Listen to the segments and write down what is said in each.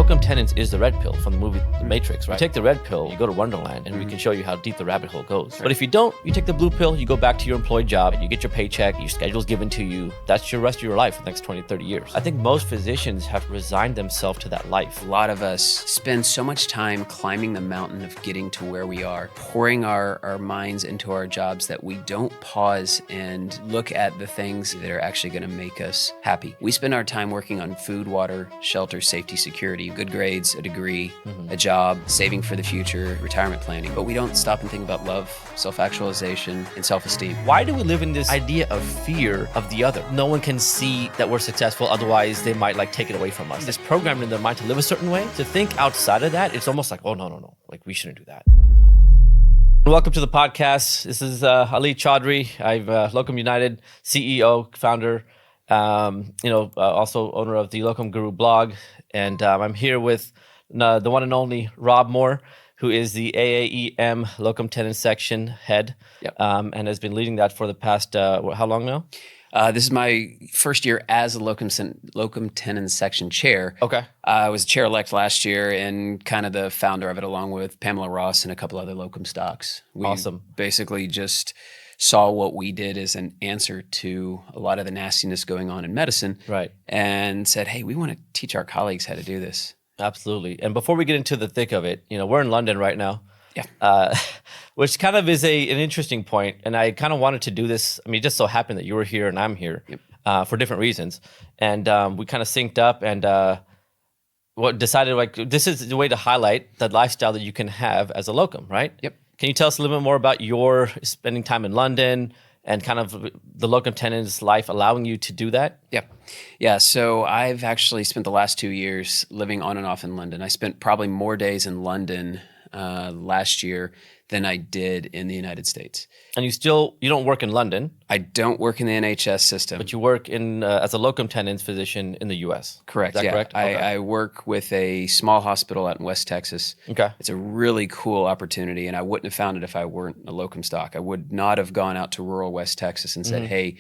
Locum Tenens is the red pill from the movie The Matrix, right? You take the red pill, you go to Wonderland, and we can show you how deep the rabbit hole goes. Right. But if you don't, you take the blue pill, you go back to your employed job, and you get your paycheck, your schedule's given to you. That's your rest of your life for the next 20, 30 years. I think most physicians have resigned themselves to that life. A lot of us spend so much time climbing the mountain of getting to where we are, pouring our minds into our jobs that we don't pause and look at the things that are actually going to make us happy. We spend our time working on food, water, shelter, safety, security, good grades, a degree, a job, saving for the future, retirement planning. But we don't stop and think about love, self-actualization, and self-esteem. Why do we live in this idea of fear of the other? No one can see that we're successful, otherwise they might take it away from us. This programmed in their mind to live a certain way, to think outside of that, it's almost like, oh, no. Like, we shouldn't do that. Welcome to the podcast. This is Ali Chaudhary. I'm Locum United CEO, founder, also owner of the Locum Guru blog. And I'm here with the one and only Rob Moore, who is the AAEM Locum Tenens section head, and has been leading that for the past, how long now? This is my first year as a Locum Tenens section chair. Okay. I was chair-elect last year and kind of the founder of it, along with Pamela Ross and a couple other locum stocks. We Awesome. Basically just saw what we did as an answer to a lot of the nastiness going on in medicine. Right. And said, hey, we want to teach our colleagues how to do this. Absolutely. And before we get into the thick of it, we're in London right now. Yeah. Which kind of is an interesting point. And I kind of wanted to do this. I mean, it just so happened that you were here and I'm here for different reasons. And we kind of synced up and decided this is the way to highlight the lifestyle that you can have as a locum, right? Yep. Can you tell us a little bit more about your spending time in London and kind of the Locum Tenens life allowing you to do that? Yeah. So I've actually spent the last 2 years living on and off in London. I spent probably more days in London last year than I did in the United States. And you don't work in London. I don't work in the NHS system. But you work in as a Locum Tenens physician in the U.S. Correct. Is that correct? Okay. I work with a small hospital out in West Texas. Okay. It's a really cool opportunity, and I wouldn't have found it if I weren't a locum stock. I would not have gone out to rural West Texas and said, hey,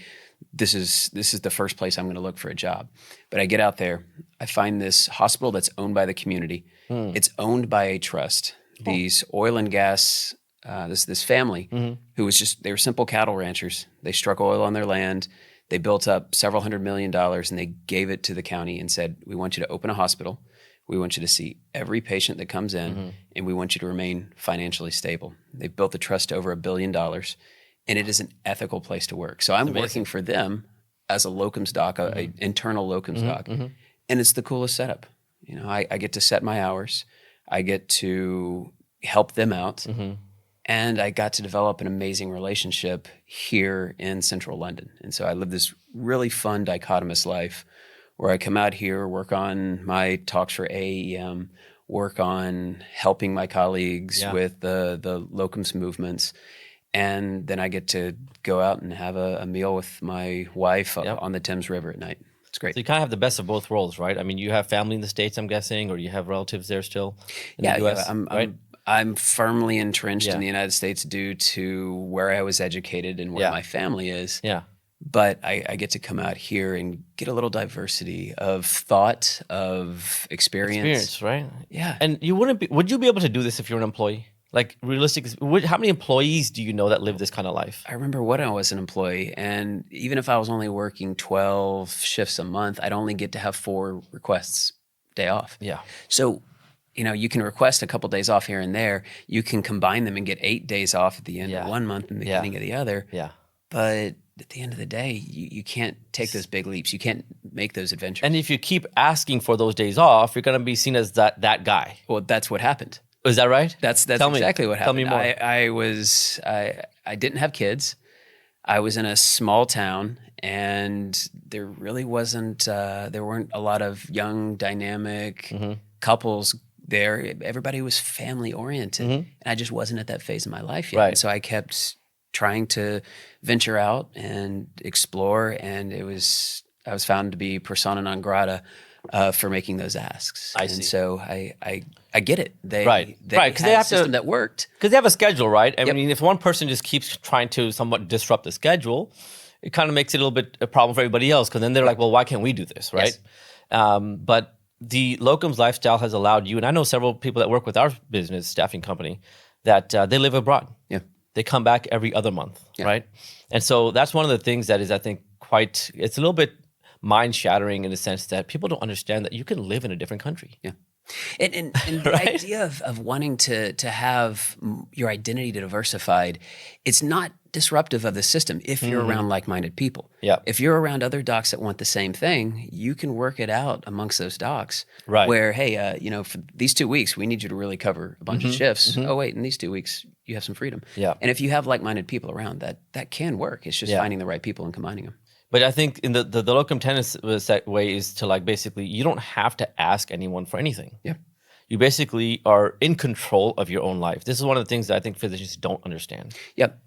this is the first place I'm going to look for a job. But I get out there, I find this hospital that's owned by the community. It's owned by a trust. These oil and gas, this family who was they were simple cattle ranchers. They struck oil on their land. They built up several $100 million and they gave it to the county and said, we want you to open a hospital. We want you to see every patient that comes in and we want you to remain financially stable. They built the trust to over $1 billion and it is an ethical place to work. So I'm working for them as a locums doc, an internal locums doc, and it's the coolest setup. I get to set my hours. I get to help them out. And I got to develop an amazing relationship here in central London. And so I live this really fun dichotomous life where I come out here, work on my talks for AAEM, work on helping my colleagues with the locums movements. And then I get to go out and have a meal with my wife on the Thames River at night. It's great. So you kind of have the best of both worlds, right? I mean, you have family in the States, I'm guessing, or you have relatives there still in the U.S., right? I'm firmly entrenched in the United States due to where I was educated and where my family is. Yeah. But I get to come out here and get a little diversity of thought, of experience. Right? Yeah. And would you be able to do this if you're an employee? Like, realistically, how many employees do you know that live this kind of life? I remember when I was an employee, and even if I was only working 12 shifts a month, I'd only get to have 4 requests day off. Yeah. So, you can request a couple days off here and there. You can combine them and get 8 days off at the end of one month and the beginning of the other. Yeah. But at the end of the day, you can't take those big leaps. You can't make those adventures. And if you keep asking for those days off, you're going to be seen as that guy. Well, that's what happened. Is that right? That's exactly what happened. Tell me more. I didn't have kids. I was in a small town, and there really there weren't a lot of young, dynamic couples there. Everybody was family oriented, and I just wasn't at that phase of my life yet. Right. And so I kept trying to venture out and explore, and I was found to be persona non grata for making those asks. I see. And so I get it. They because they have a system that worked. Because they have a schedule, right? I mean, if one person just keeps trying to somewhat disrupt the schedule, it kind of makes it a little bit a problem for everybody else. Because then they're like, well, why can't we do this, right? Yes. But the locums lifestyle has allowed you, and I know several people that work with our business staffing company that they live abroad. Yeah. They come back every other month, right? And so that's one of the things that is, I think, it's a little bit mind-shattering in the sense that people don't understand that you can live in a different country. Yeah. And the Right? idea of wanting to have your identity diversified, it's not disruptive of the system if you're around like-minded people. Yeah. If you're around other docs that want the same thing, you can work it out amongst those docs. Right. Where, hey, for these 2 weeks, we need you to really cover a bunch of shifts. Oh, wait, in these 2 weeks, you have some freedom. Yeah. And if you have like-minded people around, that can work. It's just finding the right people and combining them. But I think in the Locum Tenens way is to like basically you don't have to ask anyone for anything. Yeah. You basically are in control of your own life. This is one of the things that I think physicians don't understand. Yep.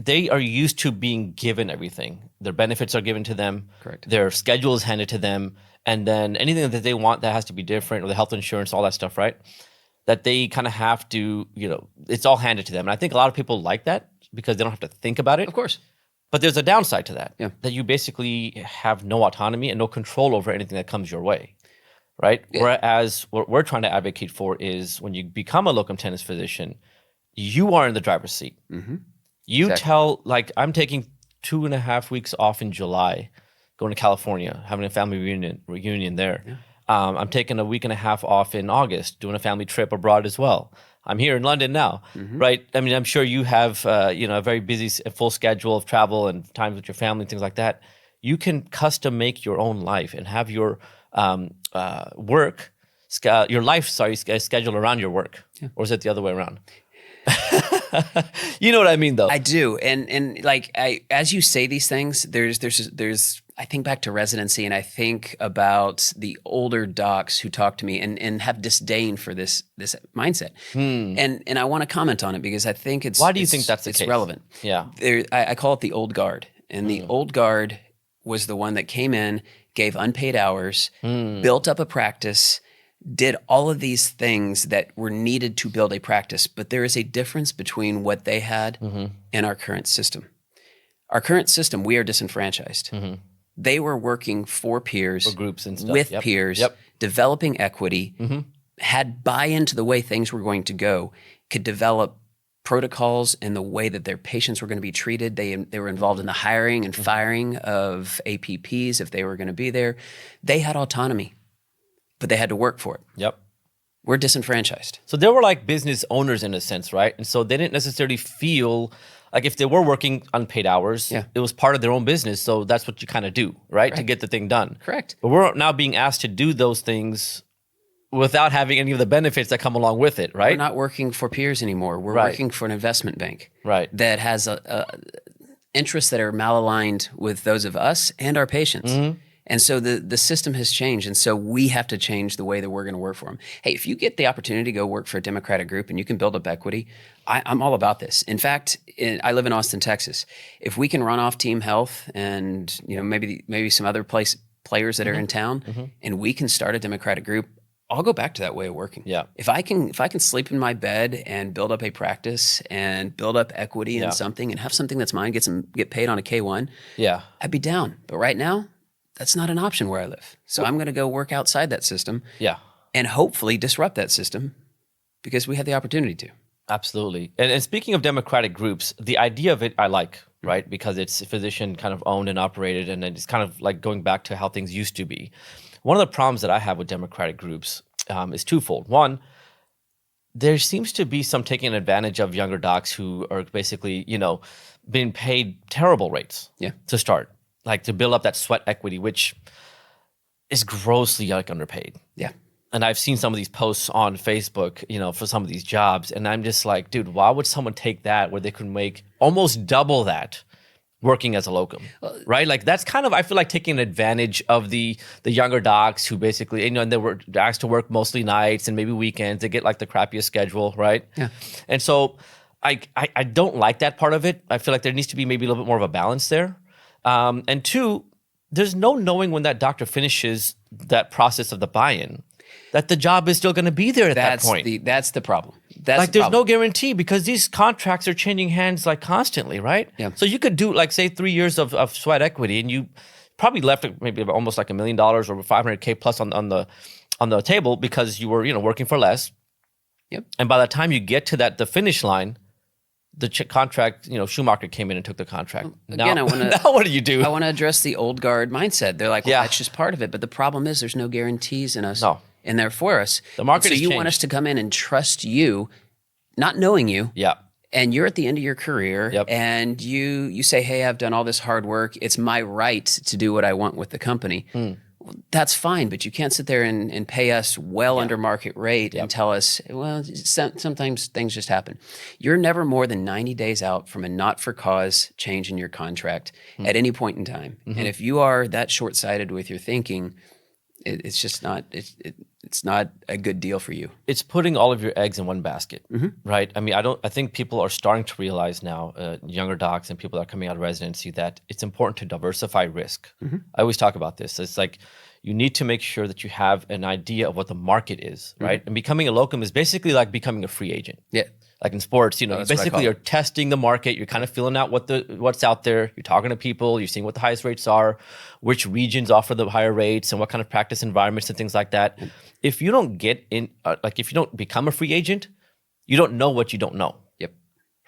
They are used to being given everything. Their benefits are given to them. Correct. Their schedule is handed to them. And then anything that they want that has to be different, or the health insurance, all that stuff, right? That they kind of have to, it's all handed to them. And I think a lot of people like that because they don't have to think about it. Of course. But there's a downside to that, Yeah. that you basically have no autonomy and no control over anything that comes your way, right? Yeah. Whereas what we're trying to advocate for is when you become a locum tenens physician, you are in the driver's seat. Mm-hmm. You Exactly. tell, like, I'm taking 2.5 weeks off in July, going to California, having a family reunion there. Yeah. I'm taking a week and a half off in August, doing a family trip abroad as well. I'm here in London now, right? I mean, I'm sure you have, a very busy, full schedule of travel and times with your family and things like that. You can custom make your own life and have your your life, scheduled around your work. Yeah. Or is it the other way around? You know what I mean, though. I do, and like as you say these things, there's I think back to residency, and I think about the older docs who talk to me and have disdain for this mindset, and I want to comment on it because I think it's Why do you think that's the case? It's relevant. Yeah, I call it the old guard, and the old guard was the one that came in, gave unpaid hours, built up a practice, did all of these things that were needed to build a practice. But there is a difference between what they had and our current system. Our current system, we are disenfranchised. They were working for peers, for groups and stuff. with Yep. peers, Yep. developing equity, had buy-in to the way things were going to go, could develop protocols and the way that their patients were going to be treated. They were involved in the hiring and firing of APPs if they were going to be there. They had autonomy, but they had to work for it. Yep. We're disenfranchised. So they were like business owners in a sense, right? And so they didn't necessarily feel like if they were working unpaid hours, it was part of their own business. So that's what you kind of do, right? To get the thing done. Correct. But we're now being asked to do those things without having any of the benefits that come along with it, right? We're not working for peers anymore. We're Right. working for an investment bank Right. that has interests that are malaligned with those of us and our patients. And so the system has changed, and so we have to change the way that we're going to work for them. Hey, if you get the opportunity to go work for a Democratic group and you can build up equity, I'm all about this. In fact, I live in Austin, Texas. If we can run off Team Health and maybe some other players that are in town, and we can start a Democratic group, I'll go back to that way of working. Yeah. If I can sleep in my bed and build up a practice and build up equity in something and have something that's mine, get paid on a K-1, I'd be down. But right now, that's not an option where I live. So I'm going to go work outside that system and hopefully disrupt that system because we have the opportunity to. Absolutely. And speaking of democratic groups, the idea of it I like, right? Because it's physician kind of owned and operated, and it's kind of like going back to how things used to be. One of the problems that I have with democratic groups is twofold. One, there seems to be some taking advantage of younger docs who are basically, being paid terrible rates to start, like to build up that sweat equity, which is grossly underpaid. Yeah. And I've seen some of these posts on Facebook, for some of these jobs, and I'm just like, dude, why would someone take that where they could make almost double that working as a locum, right? Like that's kind of, I feel like taking advantage of the younger docs who basically, and they were asked to work mostly nights and maybe weekends. They get like the crappiest schedule, right? Yeah. And so I don't like that part of it. I feel like there needs to be maybe a little bit more of a balance there. And two, there's no knowing when that doctor finishes that process of the buy-in, that the job is still going to be there at that point. That's the problem. There's no guarantee because these contracts are changing hands constantly, right? Yeah. So you could do say 3 years of sweat equity, and you probably left maybe almost $1 million or $500K plus on the on the table because you were, working for less. Yep. And by the time you get to the finish line, the contract, Schumacher came in and took the contract. Again, now what do you do? I want to address the old guard mindset. They're like, well, Yeah. that's just part of it. But the problem is there's no guarantees in us. No. In there for us. The market so has you changed. want us to come in and trust you, not knowing you. Yeah. And you're at the end of your career, Yep. and you say, hey, I've done all this hard work. It's my right to do what I want with the company. Well, that's fine, but you can't sit there and pay us well under market rate and tell us, well, sometimes things just happen. You're never more than 90 days out from a not-for-cause change in your contract at any point in time. And if you are that short-sighted with your thinking, it's just not it's not a good deal for you. It's putting all of your eggs in one basket, right? I mean, I think people are starting to realize now, younger docs and people that are coming out of residency, that it's important to diversify risk. I always talk about this. It's like you need to make sure that you have an idea of what the market is, right? And becoming a locum is basically like becoming a free agent. Yeah. Like in sports, you that's what I basically call you're it. testing the market. You're kind of feeling out what's out there. You're talking to people. You're seeing what the highest rates are, which regions offer the higher rates, and what kind of practice environments and things like that. If you don't get in, if you don't become a free agent, you don't know what you don't know. Yep.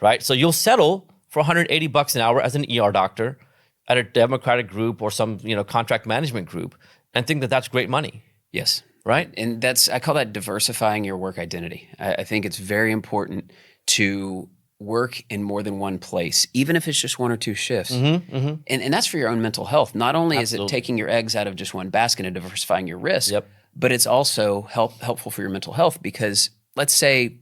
Right? So you'll settle for $180 an hour as an ER doctor at a Democratic group or some contract management group, and think that that's great money. Yes. Right? And I call that diversifying your work identity. I think it's very important to work in more than one place, even if it's just one or two shifts. And that's for your own mental health. Not only is it taking your eggs out of just one basket and diversifying your risk, but it's also helpful for your mental health, because let's say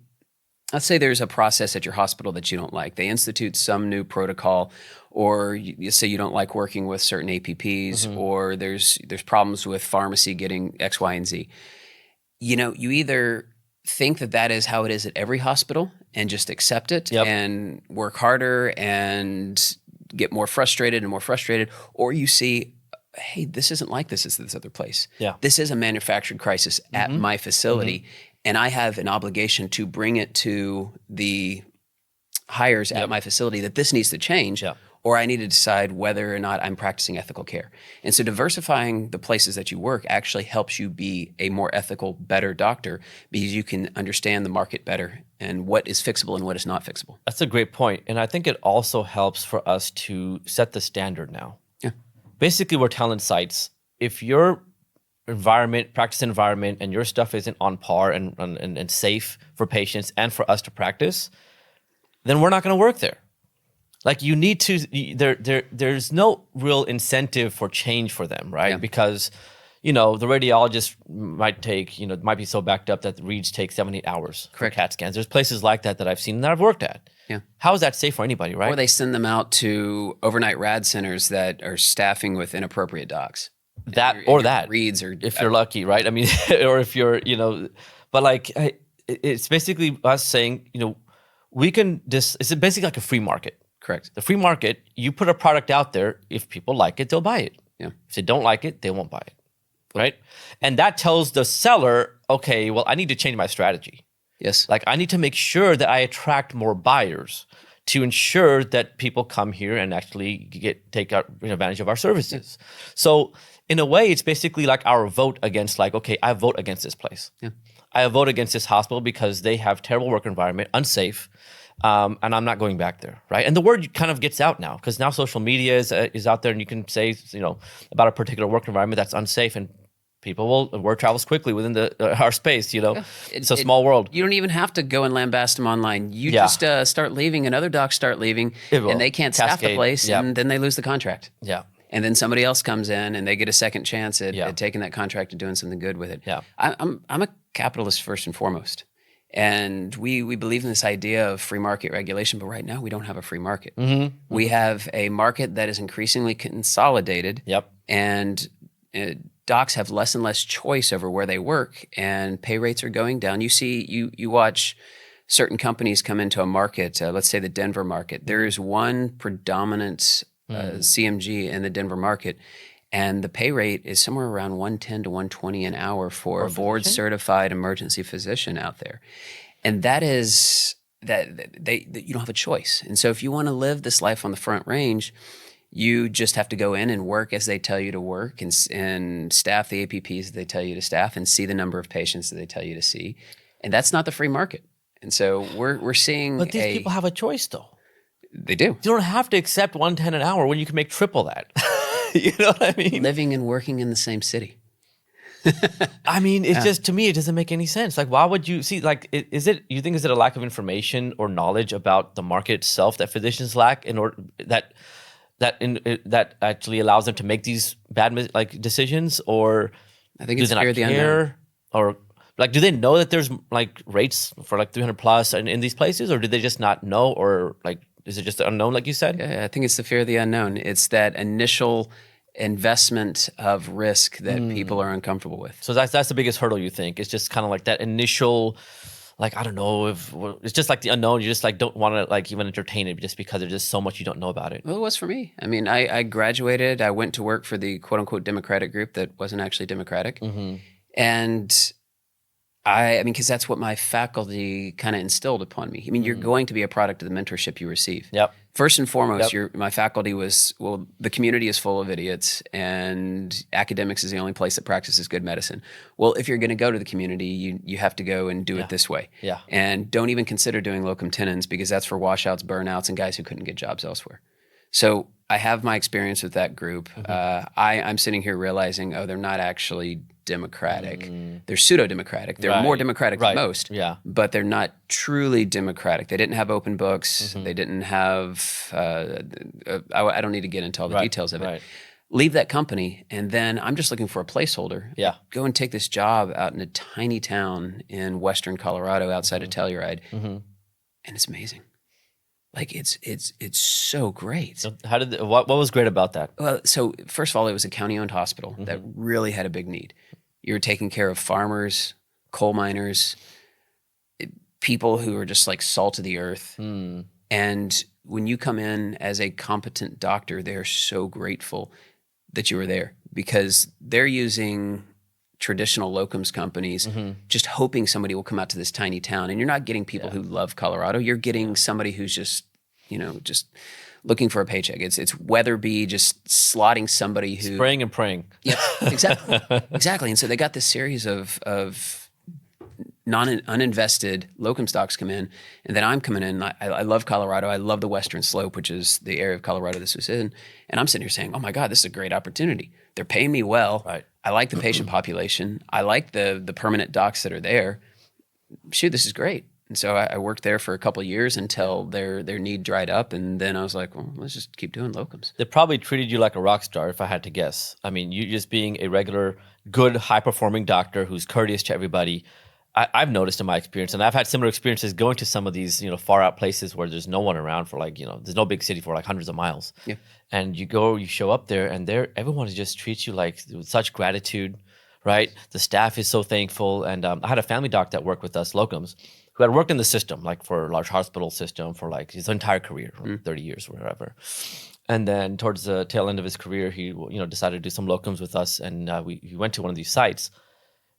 there's a process at your hospital that you don't like. They institute some new protocol, or you say you don't like working with certain APPs, or there's problems with pharmacy getting X, Y, and Z. You either think that is how it is at every hospital and just accept it and work harder and get more frustrated, or you see, hey, this isn't like this at this other place. Yeah. This is a manufactured crisis at my facility, and I have an obligation to bring it to the hires at my facility that this needs to change, or I need to decide whether or not I'm practicing ethical care. And so diversifying the places that you work actually helps you be a more ethical, better doctor, because you can understand the market better and what is fixable and what is not fixable. That's a great point. And I think it also helps for us to set the standard now. Yeah. Basically, we're telling sites, if your practice environment, and your stuff isn't on par and safe for patients and for us to practice, then we're not going to work there. Like, you need to, there's no real incentive for change for them, right? Yeah. Because, the radiologist might be so backed up that the reads take 7-8 hours for CAT scans. There's places like that I've seen that I've worked at. Yeah. How is that safe for anybody, right? Or they send them out to overnight rad centers that are staffing with inappropriate docs. That reads, or if you're lucky, right? I mean, or if you're, but like, it's basically us saying, we can it's basically like a free market. Correct. The free market, you put a product out there. If people like it, they'll buy it. Yeah. If they don't like it, they won't buy it, right? And that tells the seller, okay, well, I need to change my strategy. Yes. Like, I need to make sure that I attract more buyers to ensure that people come here and actually take advantage of our services. So in a way, it's basically like our vote against, like, okay, I vote against this place. Yeah. I vote against this hospital because they have terrible work environment, unsafe, and I'm not going back there, right? And the word kind of gets out now, because now social media is out there, and you can say, about a particular work environment that's unsafe, and word travels quickly within our space, It's a small world. You don't even have to go and lambast them online. You just start leaving, and other docs start leaving, and they can't staff the place, and then they lose the contract. Yeah. And then somebody else comes in, and they get a second chance at taking that contract and doing something good with it. Yeah. I'm a capitalist first and foremost. And we believe in this idea of free market regulation, but right now we don't have a free market. We have a market that is increasingly consolidated. Yep. And docs have less and less choice over where they work, and pay rates are going down. You watch certain companies come into a market, let's say the Denver market. There is one predominant CMG in the Denver market, and the pay rate is somewhere around $110 to $120 an hour for a board-certified emergency physician out there. And that is that you don't have a choice. And so if you want to live this life on the Front Range, You just have to go in and work as they tell you to work, and staff the APPs that they tell you to staff, and see the number of patients that they tell you to see. And that's not the free market. And so we're seeing. But these people have a choice, though. They do. You don't have to accept $110 an hour when you can make triple that. You know what I mean? Living and working in the same city. I mean, it's just, to me, it doesn't make any sense. Like, why would you see, like, is it a lack of information or knowledge about the market itself that physicians lack in order that actually allows them to make these bad decisions? Or I think it's fear of the unknown. Or like, do they know that there's like rates for like 300 plus in these places, or do they just not know? Or like, is it just the unknown, like you said? Yeah, I think it's the fear of the unknown. It's that initial investment of risk that people are uncomfortable with. So that's the biggest hurdle, you think? It's just kind of like that initial, like, I don't know, if it's just like the unknown. You just like don't want to like even entertain it just because there's just so much you don't know about it. Well, it was for me. I mean, I graduated. I went to work for the quote unquote Democratic group that wasn't actually Democratic. And I mean, because that's what my faculty kind of instilled upon me. I mean, you're going to be a product of the mentorship you receive. Yep. First and foremost, my faculty was, well, the community is full of idiots, and academics is the only place that practices good medicine. Well, if you're going to go to the community, you have to go and do it this way. Yeah. And don't even consider doing locum tenens, because that's for washouts, burnouts, and guys who couldn't get jobs elsewhere. So I have my experience with that group. I'm sitting here realizing, they're not actually democratic. They're pseudo-democratic. They're more democratic than most, but they're not truly democratic. They didn't have open books. They didn't have, I don't need to get into all the details of it. Leave that company, and then I'm just looking for a placeholder. Yeah. Go and take this job out in a tiny town in western Colorado outside of Telluride, and it's amazing. Like it's so great. So what was great about that? Well, so first of all, it was a county-owned hospital that really had a big need. You were taking care of farmers, coal miners, people who are just like salt of the earth. And when you come in as a competent doctor, they're so grateful that you were there, because they're using traditional locums companies, just hoping somebody will come out to this tiny town. And you're not getting people who love Colorado. You're getting somebody who's just, just looking for a paycheck. It's Weatherby just slotting somebody who... Spraying and praying. Yeah, exactly. Exactly. And so they got this series of uninvested locum stocks come in, and then I'm coming in. I love Colorado. I love the Western Slope, which is the area of Colorado this was in. And I'm sitting here saying, oh my God, this is a great opportunity. They're paying me well. Right. I like the patient population. I like the permanent docs that are there. Shoot, this is great. And so I worked there for a couple of years until their need dried up. And then I was like, well, let's just keep doing locums. They probably treated you like a rock star, if I had to guess. I mean, you just being a regular, good, high-performing doctor who's courteous to everybody. I've noticed in my experience, and I've had similar experiences going to some of these, far out places where there's no one around for there's no big city for like hundreds of miles. Yeah. And you show up there, and everyone just treats you like with such gratitude, right? The staff is so thankful. And I had a family doc that worked with us, locums, who had worked in the system, like for a large hospital system for like his entire career, 30 years or whatever. And then towards the tail end of his career, he decided to do some locums with us, and he went to one of these sites.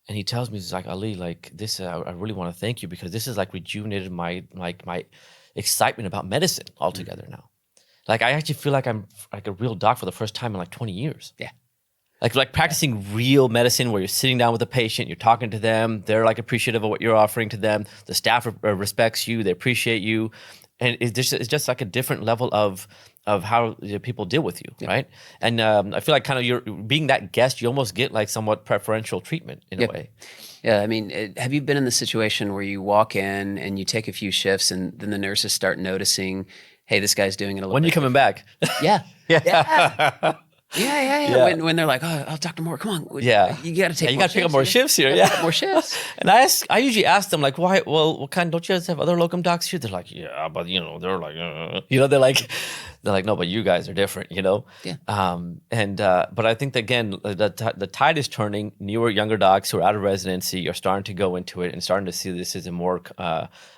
And he tells me, he's like, Ali, like this, I really want to thank you, because this has like rejuvenated my excitement about medicine altogether now. Like I actually feel like I'm like a real doc for the first time in like 20 years. Yeah. Like practicing real medicine where you're sitting down with a patient, you're talking to them, they're like appreciative of what you're offering to them. The staff respects you, they appreciate you. And it's just like a different level of how people deal with you, right? And I feel like kind of you're being that guest, you almost get like somewhat preferential treatment in a way. Yeah, I mean, have you been in the situation where you walk in and you take a few shifts, and then the nurses start noticing, hey, this guy's doing it a little bit. When are you coming back? Yeah. Yeah. When they're like, oh, Dr. Moore, come on. Yeah. You got to take you got to pick up more shifts here. Yeah. More shifts. And I usually ask them like, why? Well, what kind? Don't you guys have other locum docs here? They're like, yeah, but they're like, they're like, no, but you guys are different, Yeah. But I think that, again, the tide is turning. Newer, younger docs who are out of residency are starting to go into it and starting to see this as a more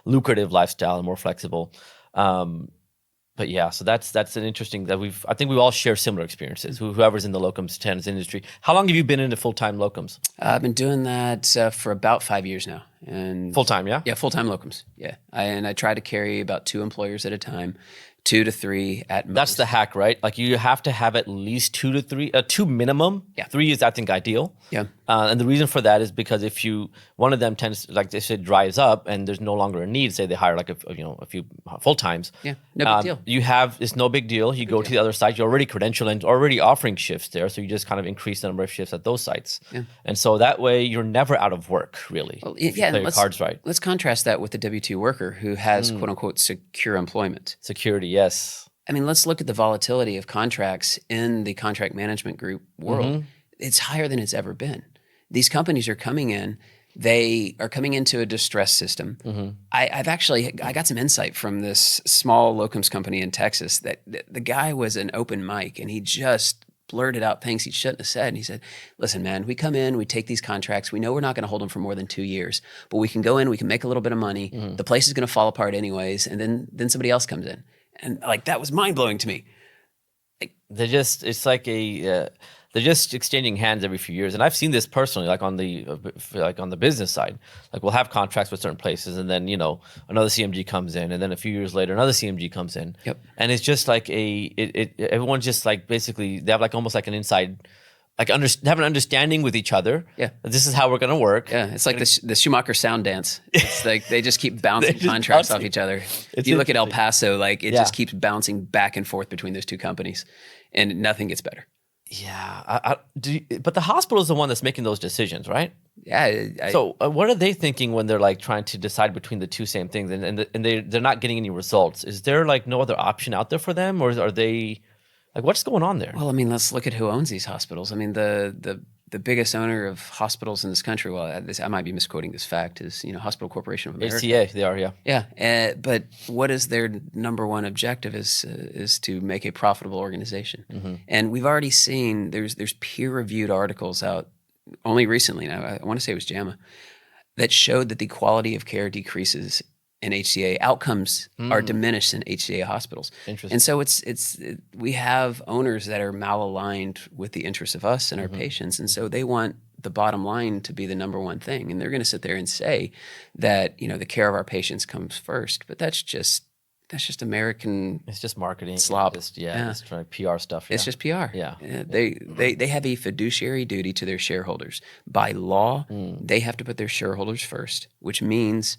lucrative lifestyle and more flexible. But yeah, so that's an interesting I think we all share similar experiences. Whoever's in the locums tenens industry. How long have you been into full-time locums? I've been doing that for about 5 years now. and Full-time, yeah? Yeah, full-time locums. Yeah, I try to carry about 2 employers at a time, 2 to 3 at most. That's the hack, right? Like you have to have at least 2 to 3, 2 minimum. Yeah. 3 is, I think, ideal. Yeah. And the reason for that is because if one of them tends, like they said, dries up and there's no longer a need, say they hire like a few full times. Yeah, no big deal. It's no big deal. You go to the other site, you're already credentialed and already offering shifts there. So you just kind of increase the number of shifts at those sites. Yeah. And so that way you're never out of work, really. Well, if you play your cards right. Let's contrast that with the W-2 worker who has quote unquote secure employment. Security, yes. I mean, let's look at the volatility of contracts in the contract management group world. It's higher than it's ever been. These companies are coming in. They are coming into a distress system. I got some insight from this small locums company in Texas that the guy was an open mic and he just blurted out things he shouldn't have said. And he said, listen, man, we come in, we take these contracts. We know we're not going to hold them for more than 2 years, but we can go in, we can make a little bit of money. The place is going to fall apart anyways. And then somebody else comes in. And like, that was mind blowing to me. They're just exchanging hands every few years, and I've seen this personally, like on the business side. Like we'll have contracts with certain places, and then another CMG comes in, and then a few years later another CMG comes in. Yep. And it's just like everyone's just like basically they have like almost like an inside. Like they have an understanding with each other. Yeah, this is how we're going to work. Yeah, it's like the Schumacher sound dance. It's like they just keep bouncing contracts off each other. If you look at El Paso, like it just keeps bouncing back and forth between those 2 companies, and nothing gets better. Yeah, but the hospital is the one that's making those decisions, right? Yeah. So what are they thinking when they're like trying to decide between the 2 same things, and they're not getting any results? Is there like no other option out there for them, or are they? Like, what's going on there? Well, I mean, let's look at who owns these hospitals. I mean, the biggest owner of hospitals in this country, well, I might be misquoting this fact, is Hospital Corporation of America. HCA, they are, yeah. Yeah, but what is their number one objective is to make a profitable organization. And we've already seen there's peer-reviewed articles out only recently, now I want to say it was JAMA, that showed that the quality of care decreases in HCA, outcomes are diminished in HCA hospitals. Interesting. And so we have owners that are malaligned with the interests of us and our patients, and so they want the bottom line to be the number one thing, and they're going to sit there and say that the care of our patients comes first, but that's just American. It's just marketing slop. Just trying PR stuff. It's just PR. Yeah. They have a fiduciary duty to their shareholders. By law, they have to put their shareholders first, which means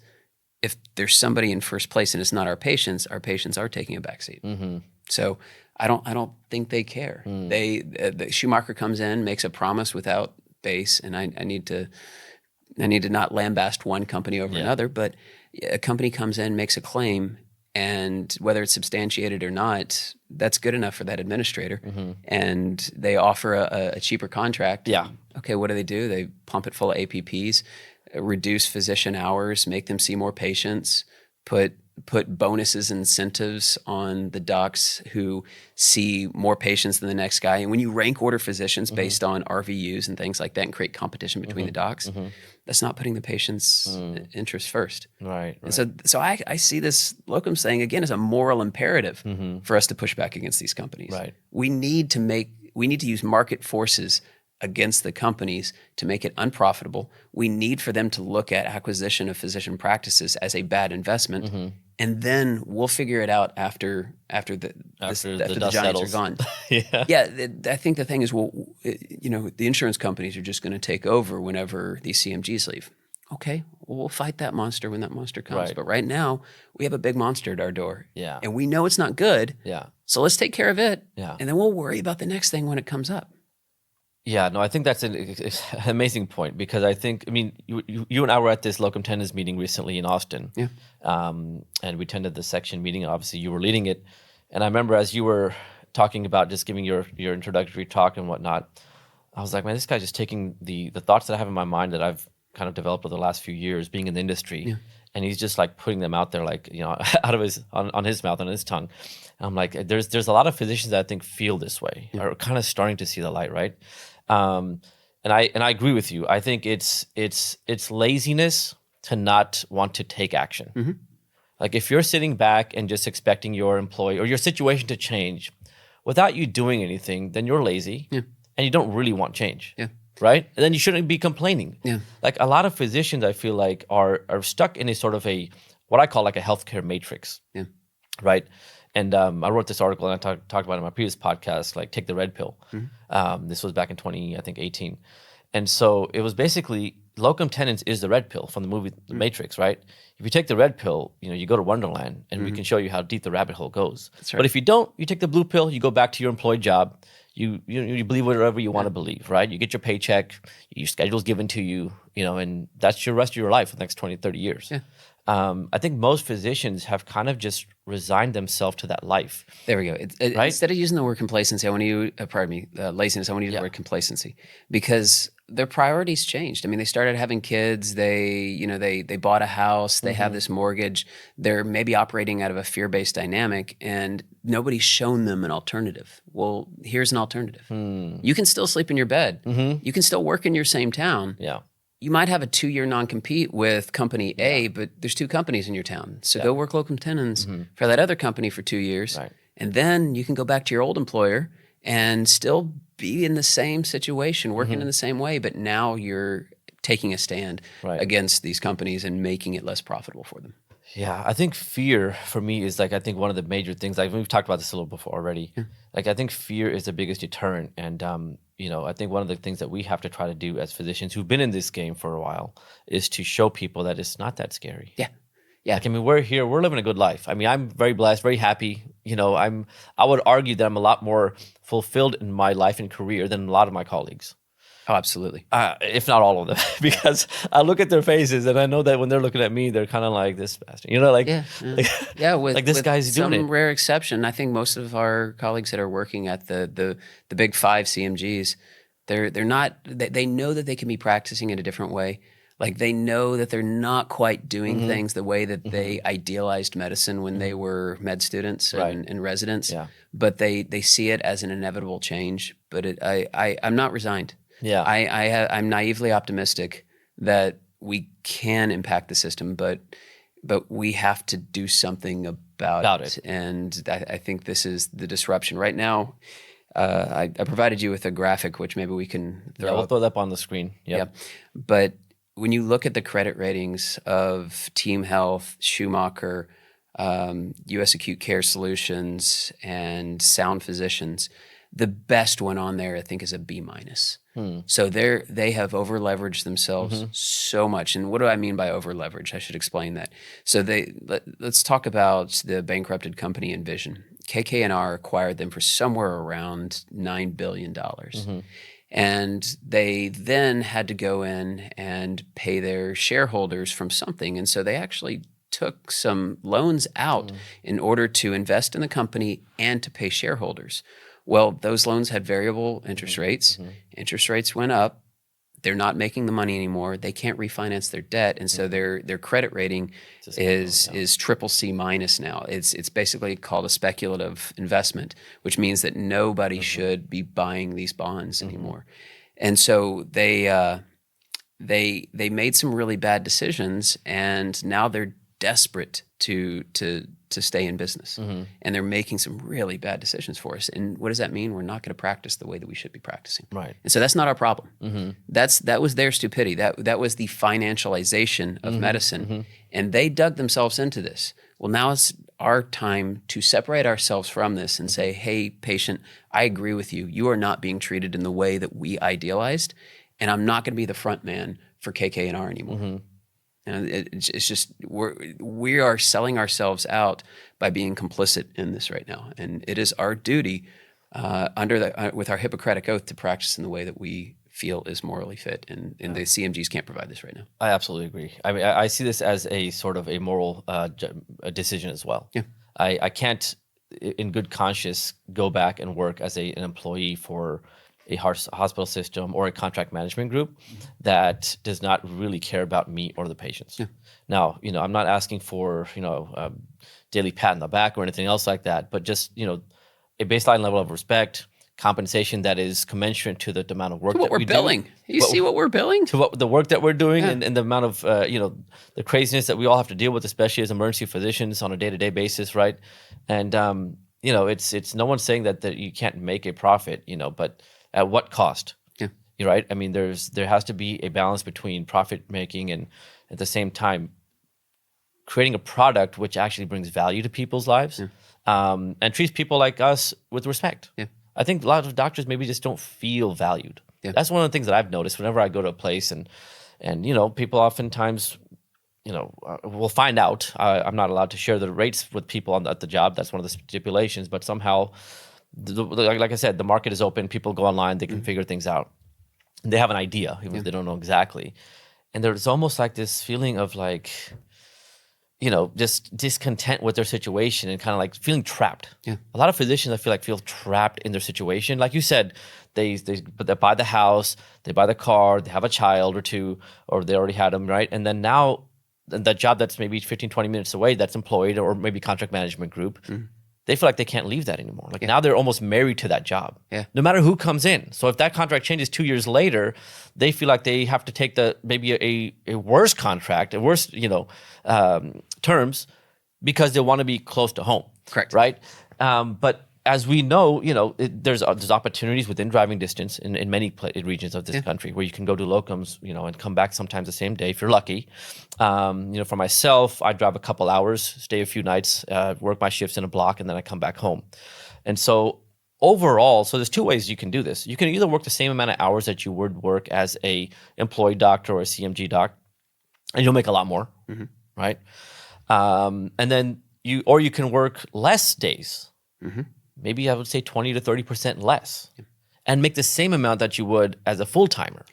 if there's somebody in first place and it's not our patients are taking a backseat. So I don't think they care. The Schumacher comes in, makes a promise without base, and I need to not lambaste one company over another, but a company comes in, makes a claim, and whether it's substantiated or not, that's good enough for that administrator. And they offer a cheaper contract. Yeah. Okay, what do? They pump it full of APPs, reduce physician hours, make them see more patients, put bonuses, incentives on the docs who see more patients than the next guy. And when you rank order physicians based on RVUs and things like that and create competition between the docs, that's not putting the patient's interest first. Right. And so I see this locums thing, again, as a moral imperative for us to push back against these companies. Right. We need to use market forces against the companies to make it unprofitable. We need for them to look at acquisition of physician practices as a bad investment, and then we'll figure it out after the giants settles. are gone. Yeah. I think the thing is, the insurance companies are just going to take over whenever these CMGs leave. Okay, well, we'll fight that monster when that monster comes. Right. But right now, we have a big monster at our door. Yeah. And we know it's not good. Yeah. So let's take care of it. Yeah. And then we'll worry about the next thing when it comes up. Yeah, no, I think that's an amazing point, because you and I were at this Locum Tenens meeting recently in Austin. Yeah. And we attended the section meeting, and obviously you were leading it. And I remember as you were talking about just giving your introductory talk and whatnot, I was like, man, this guy's just taking the thoughts that I have in my mind that I've kind of developed over the last few years being in the industry, and he's just like putting them out there, like, out of his on his mouth, on his tongue. And I'm like, there's a lot of physicians that I think feel this way, are kind of starting to see the light, right? And I agree with you. I think it's laziness to not want to take action. Like if you're sitting back and just expecting your employee or your situation to change without you doing anything, then you're lazy and you don't really want change. Yeah. right? And then you shouldn't be complaining. Yeah. Like a lot of physicians, I feel like are stuck in a sort of what I call like a healthcare matrix. Yeah. Right. And I wrote this article and I talked about it in my previous podcast, like take the red pill. This was back in 2018. And so it was basically Locum Tenens is the red pill from the movie The Matrix, right? If you take the red pill, you go to Wonderland and we can show you how deep the rabbit hole goes. That's right. But if you don't, you take the blue pill, you go back to your employed job. You believe whatever you want to believe, right? You get your paycheck, your schedule's given to you, and that's your rest of your life for the next 20, 30 years. Yeah. I think most physicians have kind of just resigned themselves to that life. There we go. Right? Instead of using the word complacency, I want to use, laziness, I want to use the word complacency, because their priorities changed. I mean, they started having kids, they bought a house, they have this mortgage, they're maybe operating out of a fear-based dynamic, and nobody's shown them an alternative. Well, here's an alternative. You can still sleep in your bed. You can still work in your same town. Yeah. You might have a 2-year non-compete with company A, but there's 2 companies in your town. So go work Locum Tenens for that other company for 2 years. Right. And then you can go back to your old employer and still be in the same situation, working in the same way, but now you're taking a stand against these companies and making it less profitable for them. Yeah, I think fear for me is like, I think one of the major things, like we've talked about this a little before already. Like I think fear is the biggest deterrent. And, I think one of the things that we have to try to do as physicians who've been in this game for a while is to show people that it's not that scary. Yeah. Yeah. Like, I mean, we're here, we're living a good life. I mean, I'm very blessed, very happy. I would argue that I'm a lot more fulfilled in my life and career than a lot of my colleagues. Oh, absolutely. If not all of them, because I look at their faces and I know that when they're looking at me, they're kind of like this bastard, with like this guy's doing some it. rare exception. I think most of our colleagues that are working at the big 5 CMGs, they're not. They know that they can be practicing in a different way. Like they know that they're not quite doing things the way that they idealized medicine when they were med students and residents. Yeah. But they see it as an inevitable change. But I'm not resigned. Yeah. I'm naively optimistic that we can impact the system, but we have to do something about it. And I think this is the disruption. Right now, I provided you with a graphic, which maybe we can throw we'll up. throw that up on the screen. Yep. Yeah. But when you look at the credit ratings of Team Health, Schumacher, U.S. Acute Care Solutions, and Sound Physicians, the best one on there, I think, is a B-. So they have over-leveraged themselves so much. And what do I mean by over-leverage? I should explain that. So let's talk about the bankrupted company Envision. KK&R acquired them for somewhere around $9 billion. And they then had to go in and pay their shareholders from something. And so they actually took some loans out in order to invest in the company and to pay shareholders. Well, those loans had variable interest rates. Interest rates went up. They're not making the money anymore. They can't refinance their debt, and so their credit rating is triple C- now. It's basically called a speculative investment, which means that nobody should be buying these bonds anymore. And so they made some really bad decisions, and now they're desperate to stay in business, and they're making some really bad decisions for us. And what does that mean? We're not going to practice the way that we should be practicing. Right. And so that's not our problem. That was their stupidity. That was the financialization of medicine, and they dug themselves into this. Well, now it's our time to separate ourselves from this and say, "Hey, patient, I agree with you. You are not being treated in the way that we idealized, and I'm not going to be the front man for KK&R anymore." And it's just we are selling ourselves out by being complicit in this right now, and it is our duty with our Hippocratic oath to practice in the way that we feel is morally fit, and the CMGs can't provide this right now. I absolutely agree. I mean, I see this as a sort of a moral a decision as well. Yeah, I can't, in good conscience, go back and work as an employee for a hospital system or a contract management group that does not really care about me or the patients. Yeah. Now, I'm not asking for, daily pat on the back or anything else like that, but just, a baseline level of respect, compensation that is commensurate to the amount of work that we're billing. You see what we're billing? To the work that we're doing and the amount of, the craziness that we all have to deal with, especially as emergency physicians on a day-to-day basis, right? And, it's no one's saying that you can't make a profit, but at what cost? Yeah. You're right. I mean, there has to be a balance between profit making and at the same time creating a product which actually brings value to people's lives, and treats people like us with respect. Yeah. I think a lot of doctors maybe just don't feel valued. Yeah. That's one of the things that I've noticed whenever I go to a place, and people oftentimes will find out. I'm not allowed to share the rates with people at the job. That's one of the stipulations. But somehow, like I said, the market is open. People go online. They can figure things out. And they have an idea, even if they don't know exactly. And there's almost like this feeling of like, just discontent with their situation and kind of like feeling trapped. Yeah. A lot of physicians, I feel like, feel trapped in their situation. Like you said, they buy the house, they buy the car, they have a child or two, or they already had them, right? And then now that job that's maybe 15, 20 minutes away, that's employed or maybe contract management group, they feel like they can't leave that anymore. Like now they're almost married to that job, no matter who comes in. So if that contract changes 2 years later, they feel like they have to take maybe a worse contract, a worse terms, because they want to be close to home. Correct. Right. But as we know, there's opportunities within driving distance in many regions of this country where you can go to locums, and come back sometimes the same day if you're lucky. For myself, I drive a couple hours, stay a few nights, work my shifts in a block, and then I come back home. And so overall, so there's two ways you can do this. You can either work the same amount of hours that you would work as a employed doctor or a CMG doc, and you'll make a lot more, right? And then you can work less days. Maybe I would say 20 to 30% less, and make the same amount that you would as a full-timer.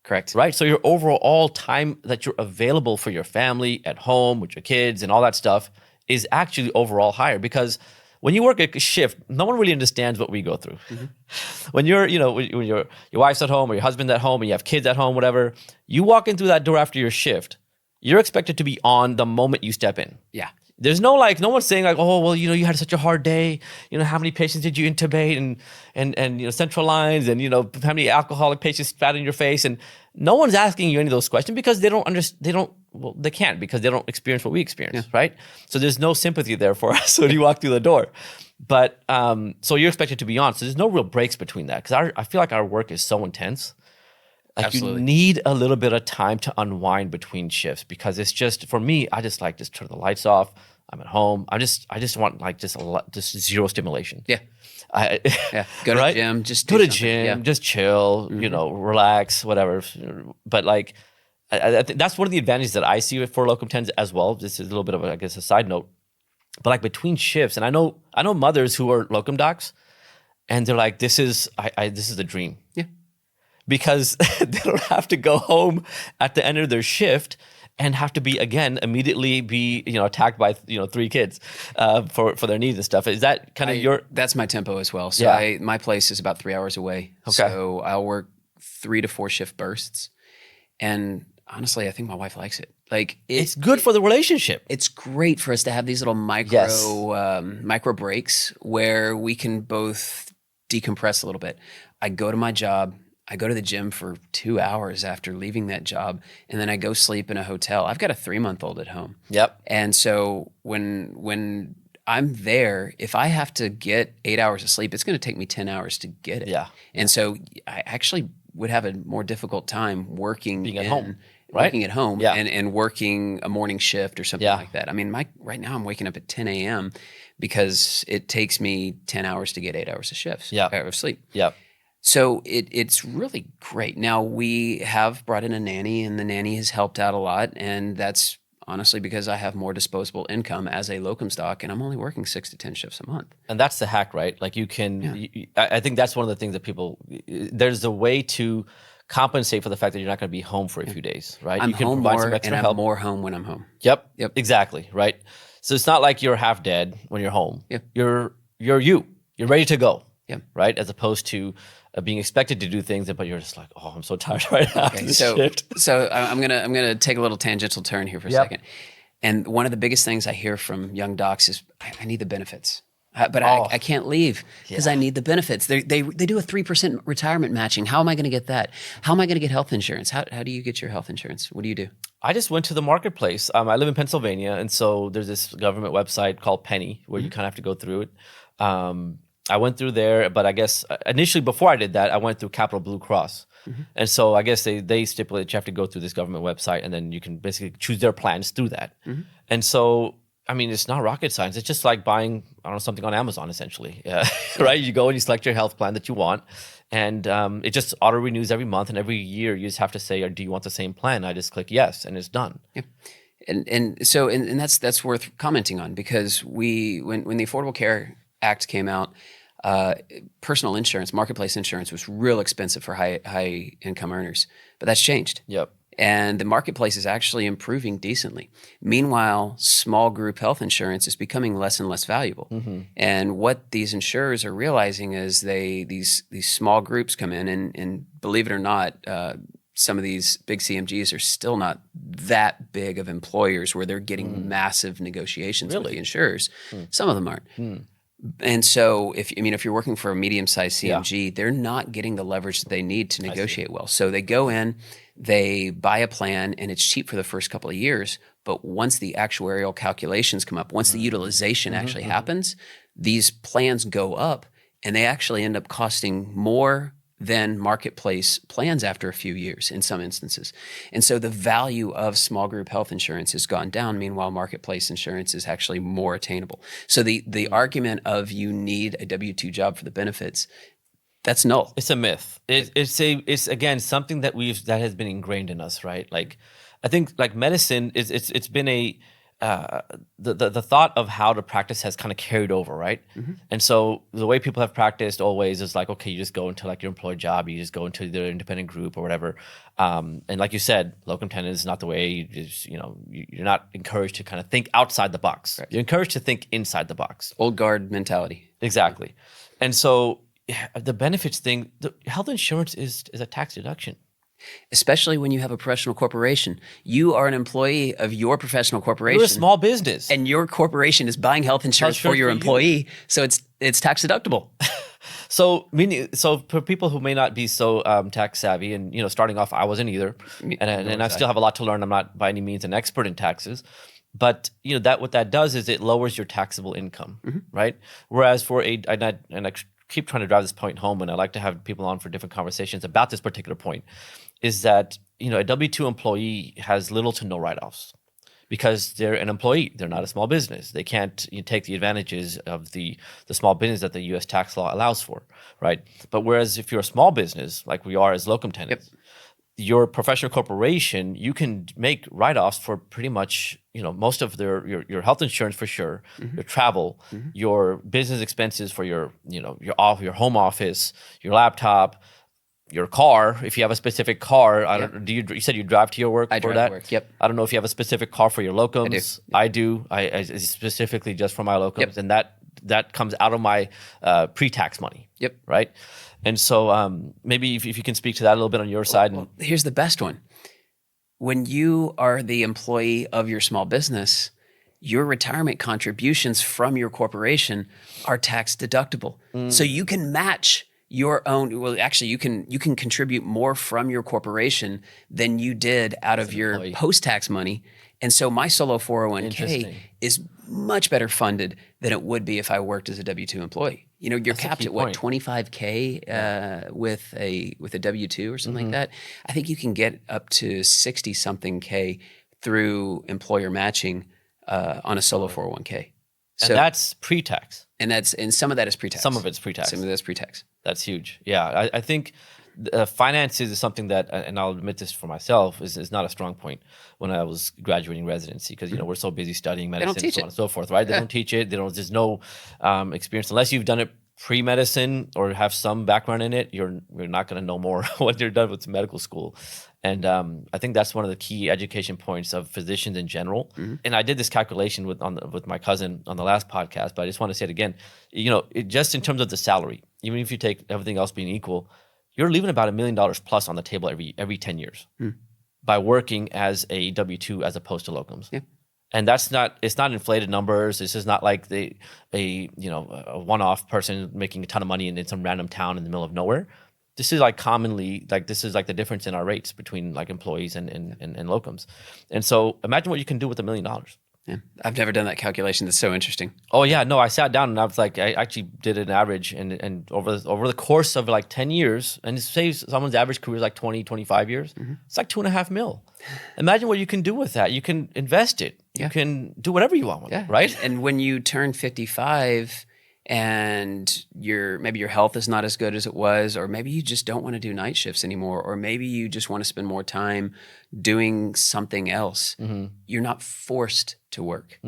Correct. Right? So your overall time that you're available for your family at home with your kids and all that stuff is actually overall higher, because when you work a shift, no one really understands what we go through. When when your wife's at home or your husband's at home and you have kids at home, whatever, you walk in through that door after your shift, you're expected to be on the moment you step in. Yeah. There's no one's saying like, oh, well, you had such a hard day. How many patients did you intubate and central lines and, how many alcoholic patients spat in your face? And no one's asking you any of those questions because they can't, because they don't experience what we experience, right? So there's no sympathy there for us when you walk through the door. But so you're expected to be on. So there's no real breaks between that, because I feel like our work is so intense. Like Absolutely. You need a little bit of time to unwind between shifts, because it's just, for me, I just like turn the lights off. I'm at home. I just want just zero stimulation. Yeah. Go to the gym. Just go to the gym. Just chill. Relax. Whatever. But I think that's one of the advantages that I see for Locum Tenens as well. This is a little bit of a side note. But between shifts, and I know mothers who are locum docs, and they're like, this is a dream. Yeah. Because they don't have to go home at the end of their shift and have to immediately be attacked by 3 kids for their needs and stuff. Is that kind of your? That's my tempo as well. So my place is about 3 hours away. Okay. So I'll work 3 to 4 shift bursts, and honestly, I think my wife likes it. It's good for the relationship. It's great for us to have these little micro breaks where we can both decompress a little bit. I go to my job. I go to the gym for 2 hours after leaving that job, and then I go sleep in a hotel. I've got a 3-month-old at home. Yep. And so when I'm there, if I have to get 8 hours of sleep, it's going to take me 10 hours to get it. Yeah. And so I actually would have a more difficult time working at home. Right? Working at home and working a morning shift or something like that. I mean, right now I'm waking up at 10 a.m. because it takes me 10 hours to get 8 hours of sleep. Yeah. So it's really great. Now, we have brought in a nanny, and the nanny has helped out a lot, and that's honestly because I have more disposable income as a locum doc, and I'm only working 6 to 10 shifts a month. And that's the hack, right? Like you can, I think that's one of the things that there's a way to compensate for the fact that you're not going to be home for a few days, right? I'm you can home provide more, some extra and help. I'm more home when I'm home. Yep, exactly, right? So it's not like you're half dead when you're home. Yep. You're You're ready to go. Yep. Right? As opposed to being expected to do things, but you're just like, oh, I'm so tired right now. Okay, so I'm gonna take a little tangential turn here for a second. And one of the biggest things I hear from young docs is, I need the benefits. But I can't leave because I need the benefits. They do a 3% retirement matching. How am I going to get that? How am I going to get health insurance? How do you get your health insurance? What do you do? I just went to the marketplace. I live in Pennsylvania, and so there's this government website called Penny where you kind of have to go through it. I went through there, but I guess initially before I did that, I went through Capital Blue Cross. And so I guess they stipulate you have to go through this government website, and then you can basically choose their plans through that. And so, I mean, it's not rocket science. It's just like buying, I don't know, something on Amazon, essentially, right? You go and you select your health plan that you want, and it just auto renews every month, and every year you just have to say, do you want the same plan? I just click yes, and it's done. Yeah. And so that's worth commenting on, because when the Affordable Care Act came out, personal insurance, marketplace insurance was real expensive for high income earners, but that's changed. Yep. And the marketplace is actually improving decently. Meanwhile, small group health insurance is becoming less and less valuable. And what these insurers are realizing is these small groups come in, and believe it or not, some of these big CMGs are still not that big of employers where they're getting massive negotiations with the insurers. Some of them aren't. And so if you're working for a medium-sized CMG, they're not getting the leverage that they need to negotiate well. So they go in, they buy a plan, and it's cheap for the first couple of years. But once the actuarial calculations come up, once the utilization actually happens, these plans go up, and they actually end up costing more than marketplace plans after a few years in some instances. And so the value of small group health insurance has gone down. Meanwhile, marketplace insurance is actually more attainable. So the argument of you need a W-2 job for the benefits, that's null. It's a myth. It's again something that has been ingrained in us, right? Like, I think like medicine it's been the thought of how to practice has kind of carried over, right? And so the way people have practiced always is like, okay, you just go into like your employed job, you just go into their independent group or whatever. And like you said, locum tenens is not the way. You're not encouraged to kind of think outside the box. Right. You're encouraged to think inside the box. Old guard mentality. Exactly. And so the benefits thing, the health insurance is a tax deduction. Especially when you have a professional corporation. You are an employee of your professional corporation. You're a small business. And your corporation is buying health insurance for your employee. So it's tax deductible. So for people who may not be so tax savvy, and starting off, I wasn't either, and I still have a lot to learn. I'm not by any means an expert in taxes, but what that does is it lowers your taxable income, right? Whereas for I keep trying to drive this point home, and I like to have people on for different conversations about this particular point, is that a W-2 employee has little to no write-offs because they're an employee. They're not a small business. They can't take the advantages of the small business that the U.S. tax law allows for, right? But whereas if you're a small business, like we are as locum tenens, your professional corporation, you can make write-offs for pretty much most of your health insurance for sure, your travel, your business expenses for your home office, your laptop, your car, if you have a specific car. You said you drive to your work I for drive that? To work. Yep. I don't know if you have a specific car for your locums. I do. I specifically just for my locums, and that comes out of my pre-tax money. Yep. Right. And so maybe if you can speak to that a little bit on your side. Well, here's the best one. When you are the employee of your small business, your retirement contributions from your corporation are tax deductible. So you can match your own. Well, actually, you can contribute more from your corporation than you did out of your post-tax money. And so my solo 401k is much better funded than it would be if I worked as a W-2 employee. You're capped at what, 25K with a W-2 or something like that. I think you can get up to 60 something K through employer matching on a solo 401k. So, and that's pre-tax. And some of that is pre-tax. Some of it's pre-tax. Some of that's pre-tax. That's huge. Yeah, I think finances is something that, and I'll admit this for myself, is not a strong point when I was graduating residency, because we're so busy studying medicine and so on and so forth, right? They don't teach it. There's no experience unless you've done it pre-medicine or have some background in it. You're not going to know more when you're done with medical school. And I think that's one of the key education points of physicians in general. And I did this calculation with my cousin on the last podcast, but I just want to say it again. Just in terms of the salary, even if you take everything else being equal, you're leaving about $1 million plus on the table every 10 years by working as a W-2 as opposed to locums. Yeah. And it's not inflated numbers. This is not like a one-off person making a ton of money in some random town in the middle of nowhere. This is this is the difference in our rates between like employees and locums. And so imagine what you can do with $1 million. Yeah. I've never done that calculation. That's so interesting. Oh yeah, no, I sat down and I was like, I actually did an average and over the course of like 10 years, and say someone's average career is like 20, 25 years, it's like $2.5 million. Imagine what you can do with that. You can invest it. You can do whatever you want with it, right? And when you turn 55 and maybe your health is not as good as it was, or maybe you just don't want to do night shifts anymore, or maybe you just want to spend more time doing something else, you're not forced to work.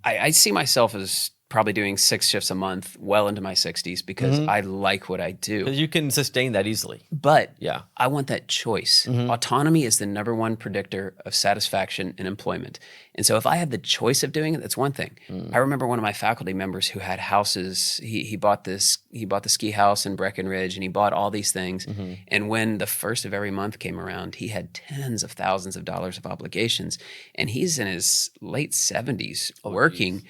I see myself as probably doing 6 shifts a month well into my 60s because I like what I do. Because you can sustain that easily. But Yeah. I want that choice. Autonomy is the #1 predictor of satisfaction in employment. And so if I have the choice of doing it, that's one thing. I remember one of my faculty members who had houses. He bought the ski house in Breckenridge, and he bought all these things. And when the first of every month came around, he had tens of thousands of dollars of obligations. And he's in his late 70s working.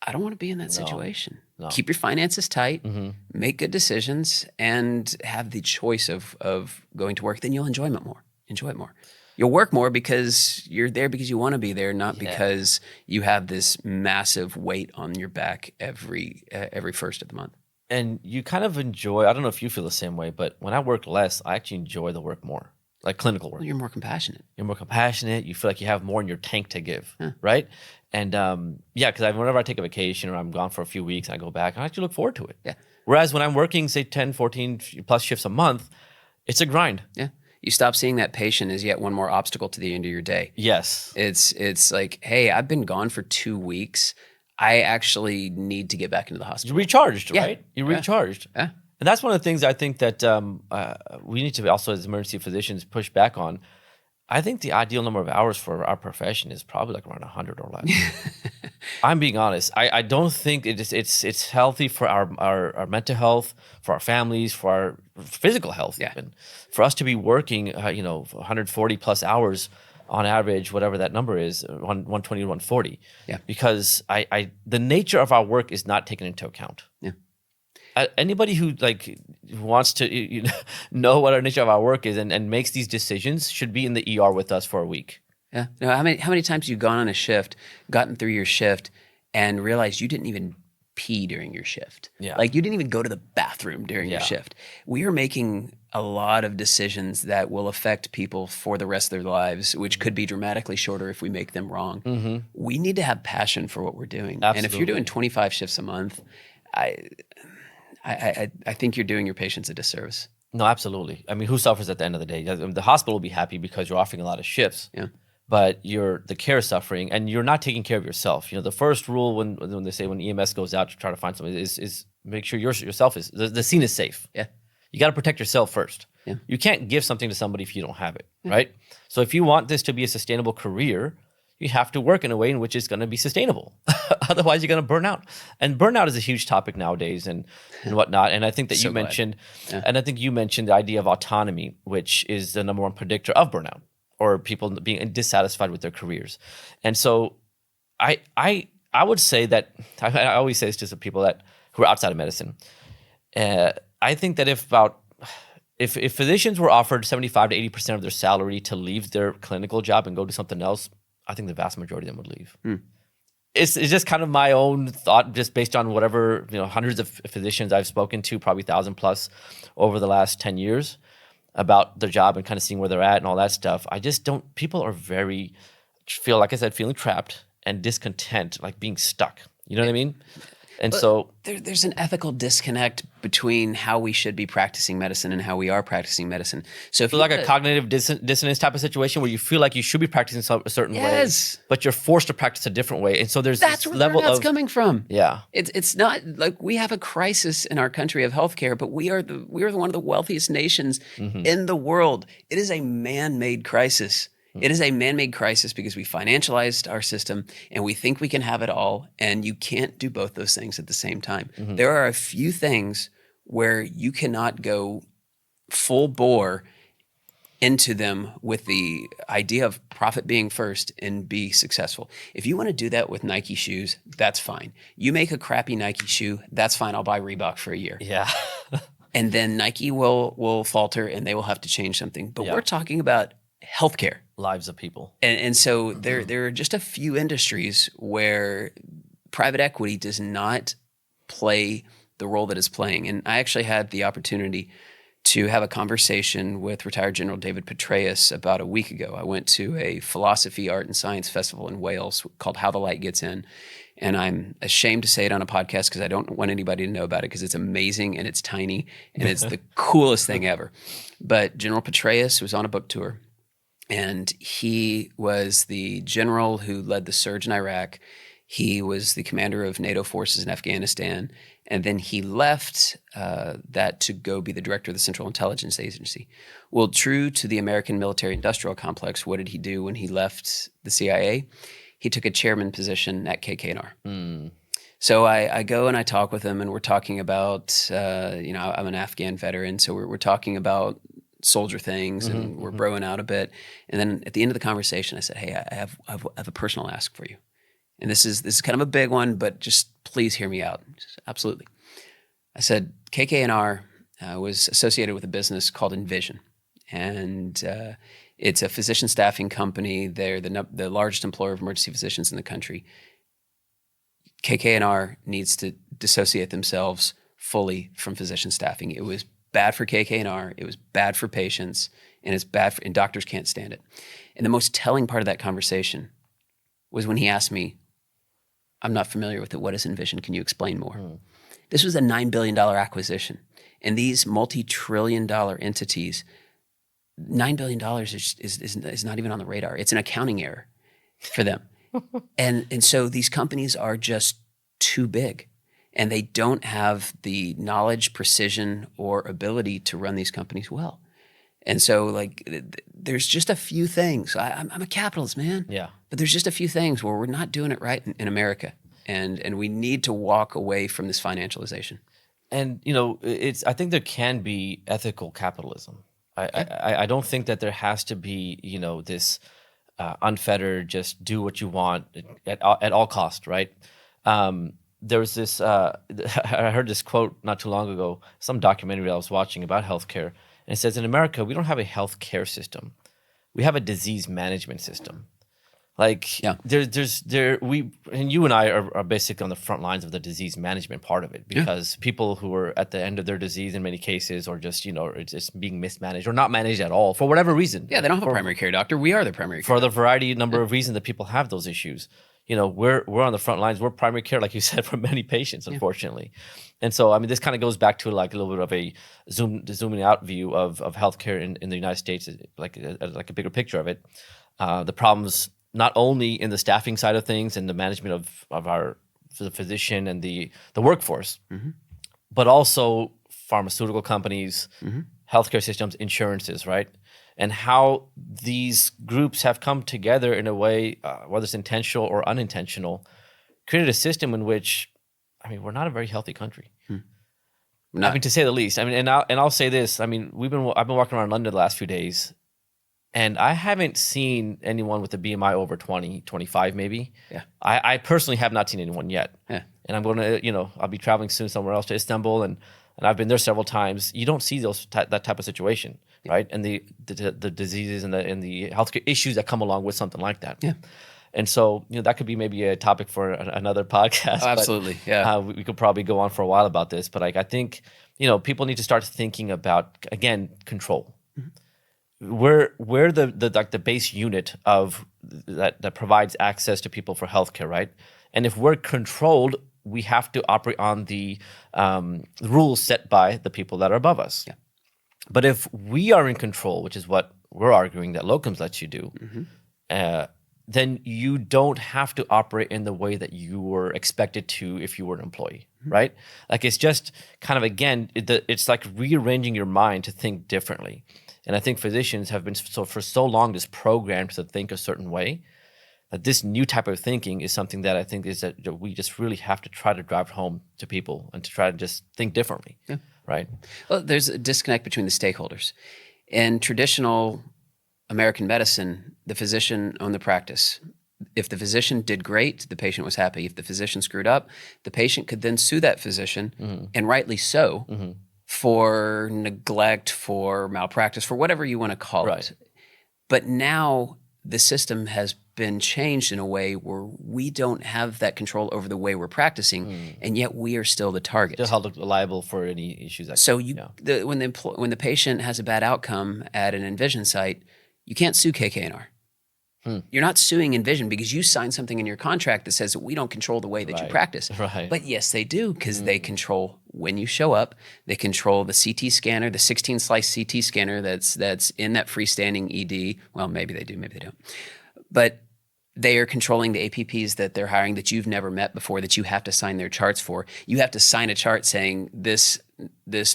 I don't want to be in that situation. No. Keep your finances tight, make good decisions, and have the choice of going to work. Then you'll enjoy it more. You'll work more because you're there because you want to be there, not because you have this massive weight on your back every first of the month. And you kind of enjoy, I don't know if you feel the same way, but when I work less, I actually enjoy the work more, like clinical work. Well, you're more compassionate. You feel like you have more in your tank to give, right? And because whenever I take a vacation or I'm gone for a few weeks and I go back, I actually look forward to it. Yeah. Whereas when I'm working, say 10, 14 plus shifts a month, it's a grind. Yeah. You stop seeing that patient as yet one more obstacle to the end of your day. Yes. It's like, hey, I've been gone for 2 weeks. I actually need to get back into the hospital. You're recharged, right? You're recharged. Yeah. And that's one of the things I think that we need to also, as emergency physicians, push back on. I think the ideal number of hours for our profession is probably like around 100 or less. I'm being honest. I don't think it's healthy for our mental health, for our families, for our physical health even. For us to be working 140 plus hours on average, whatever that number is, 120 to 140. Yeah. Because the nature of our work is not taken into account. Yeah. Anybody who wants to know what our nature of our work is and makes these decisions should be in the ER with us for a week. Yeah. No, how many times have you gone on a shift, gotten through your shift, and realized you didn't even pee during your shift? Yeah. Like you didn't even go to the bathroom during your shift. We are making a lot of decisions that will affect people for the rest of their lives, which could be dramatically shorter if we make them wrong. We need to have passion for what we're doing. Absolutely. And if you're doing 25 shifts a month, I think you're doing your patients a disservice. No, absolutely. I mean, who suffers at the end of the day? The hospital will be happy because you're offering a lot of shifts. Yeah. But the care is suffering, and you're not taking care of yourself. The first rule when they say when EMS goes out to try to find somebody is make sure yourself is the scene is safe. Yeah. You got to protect yourself first. Yeah. You can't give something to somebody if you don't have it, right? So if you want this to be a sustainable career, you have to work in a way in which it's going to be sustainable. Otherwise, you're going to burn out. And burnout is a huge topic nowadays and whatnot. And I think that you mentioned, and I think you mentioned the idea of autonomy, which is the #1 predictor of burnout or people being dissatisfied with their careers. And so I would say that, I always say this to some people who are outside of medicine. I think that if physicians were offered 75 to 80% of their salary to leave their clinical job and go do something else, I think the vast majority of them would leave. It's just kind of my own thought, just based on whatever, hundreds of physicians I've spoken to, probably 1,000 plus over the last 10 years about their job and kind of seeing where they're at and all that stuff. I just don't, people are feeling trapped and discontent, like being stuck. You know what I mean? And so there's an ethical disconnect between how we should be practicing medicine and how we are practicing medicine. So if like a cognitive dissonance type of situation where you feel like you should be practicing a certain way, but you're forced to practice a different way. And so there's that's this where level that's of coming from. Yeah. It's not like we have a crisis in our country of healthcare, but we are one of the wealthiest nations in the world. It is a man-made crisis. It is a man-made crisis because we financialized our system and we think we can have it all, and you can't do both those things at the same time. There are a few things where you cannot go full bore into them with the idea of profit being first and be successful. If you want to do that with Nike shoes, that's fine. You make a crappy Nike shoe, that's fine. I'll buy Reebok for a year. Yeah. And then Nike will falter and they will have to change something. But we're talking about healthcare. lives of people. And so there are just a few industries where private equity does not play the role that it's playing. And I actually had the opportunity to have a conversation with retired General David Petraeus about a week ago. I went to a philosophy, art, and science festival in Wales called How the Light Gets In. And I'm ashamed to say it on a podcast because I don't want anybody to know about it because it's amazing and it's tiny and it's the coolest thing ever. But General Petraeus was on a book tour, and he was the general who led the surge in Iraq. He was the commander of NATO forces in Afghanistan. And then he left that to go be the director of the Central Intelligence Agency. Well, true to the American military-industrial complex, what did he do when he left the CIA? He took a chairman position at KK&R. So I go and I talk with him, and we're talking about, I'm an Afghan veteran, so we're talking about soldier things, and we're broing out a bit. And then at the end of the conversation, I said, hey, I have a personal ask for you. And this is kind of a big one, but just please hear me out. Said, absolutely. I said, KK&R was associated with a business called Envision. And it's a physician staffing company. They're the largest employer of emergency physicians in the country. KK&R needs to dissociate themselves fully from physician staffing. It was bad for KK&R. It was bad for patients. And it's bad and doctors can't stand it. And the most telling part of that conversation was when he asked me, I'm not familiar with it. What is Envision? Can you explain more? This was a $9 billion acquisition. And these multi-trillion-dollar entities, $9 billion is not even on the radar. It's an accounting error for them. and so these companies are just too big. And they don't have the knowledge, precision, or ability to run these companies well. And so, there's just a few things. I'm a capitalist, man. Yeah. But there's just a few things where we're not doing it right in America. And we need to walk away from this financialization. And, I think there can be ethical capitalism. I don't think that there has to be, this unfettered, just do what you want at all cost, right? There was this, I heard this quote not too long ago, some documentary I was watching about healthcare. And it says, in America, we don't have a health care system. We have a disease management system. And you and I are basically on the front lines of the disease management part of it, because people who are at the end of their disease in many cases, or just, it's just being mismanaged or not managed at all for whatever reason. Yeah, they don't have a primary care doctor. We are the primary care for the variety number of reasons that people have those issues. We're on the front lines. We're primary care, like you said, for many patients, unfortunately. And so, this kind of goes back to a little bit of a zooming out view of healthcare in the United States, like a bigger picture of it. The problems not only in the staffing side of things and the management of the physician and the workforce, but also pharmaceutical companies, healthcare systems, insurances, right? And how these groups have come together in a way, whether it's intentional or unintentional, created a system in which, we're not a very healthy country. To say the least. And I'll say this. I've been walking around London the last few days, and I haven't seen anyone with a BMI over 20, 25 maybe. Yeah. I personally have not seen anyone yet. Yeah. And I'm going to, I'll be traveling soon somewhere else to Istanbul, and I've been there several times. You don't see that type of situation, right? And the diseases and the healthcare issues that come along with something like that. Yeah. And so, that could be maybe a topic for another podcast. Oh, absolutely. Yeah. We could probably go on for a while about this, but I think, people need to start thinking about, again, control. We're the base unit of that provides access to people for healthcare, right? And if we're controlled, we have to operate on the rules set by the people that are above us. Yeah. But if we are in control, which is what we're arguing that locums lets you do, then you don't have to operate in the way that you were expected to if you were an employee, right? It's just kind of, again, it's like rearranging your mind to think differently. And I think physicians have been for so long just programmed to think a certain way, that this new type of thinking is something that I think is that we just really have to try to drive home to people and to try to just think differently, right? Well, there's a disconnect between the stakeholders. In traditional American medicine, the physician owned the practice. If the physician did great, the patient was happy. If the physician screwed up, the patient could then sue that physician, and rightly so, for neglect, for malpractice, for whatever you want to call it. But now the system has been changed in a way where we don't have that control over the way we're practicing, and yet we are still the target. Still held liable for any issues. So when the patient has a bad outcome at an Envision site, you can't sue KKNR. You're not suing Envision because you signed something in your contract that says that we don't control the way that you practice. Right. But yes, they do, because they control when you show up. They control the CT scanner, the 16-slice CT scanner that's in that freestanding ED. Well, maybe they do, maybe they don't. But they are controlling the APPs that they're hiring that you've never met before, that you have to sign their charts for. You have to sign a chart saying this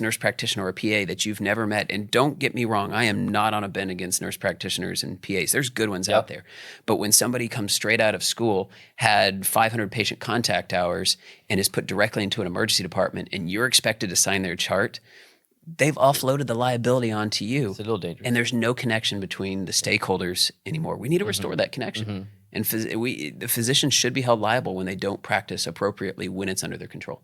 nurse practitioner or PA that you've never met. And don't get me wrong, I am not on a bend against nurse practitioners and PAs. There's good ones out there. But when somebody comes straight out of school, had 500 patient contact hours, and is put directly into an emergency department, and you're expected to sign their chart, they've offloaded the liability onto you. It's a little dangerous. And there's no connection between the stakeholders anymore. We need to restore that connection. And the physicians should be held liable when they don't practice appropriately when it's under their control.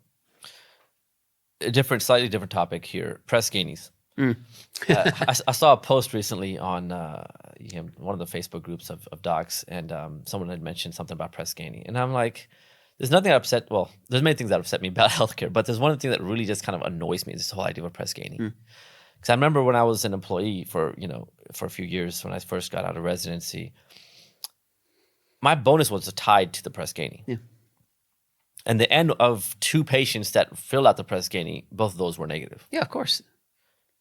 Slightly different topic here. Press ganies. I saw a post recently on one of the Facebook groups of docs, and someone had mentioned something about press gaining, and I'm like, there's nothing that upset. Well, there's many things that upset me about healthcare, but there's one thing that really just kind of annoys me. This whole idea of press gaining. Because I remember when I was an employee for a few years when I first got out of residency, my bonus was tied to the press gaining. And the end of 2 patients that filled out the press gaining, both of those were negative. Yeah, of course.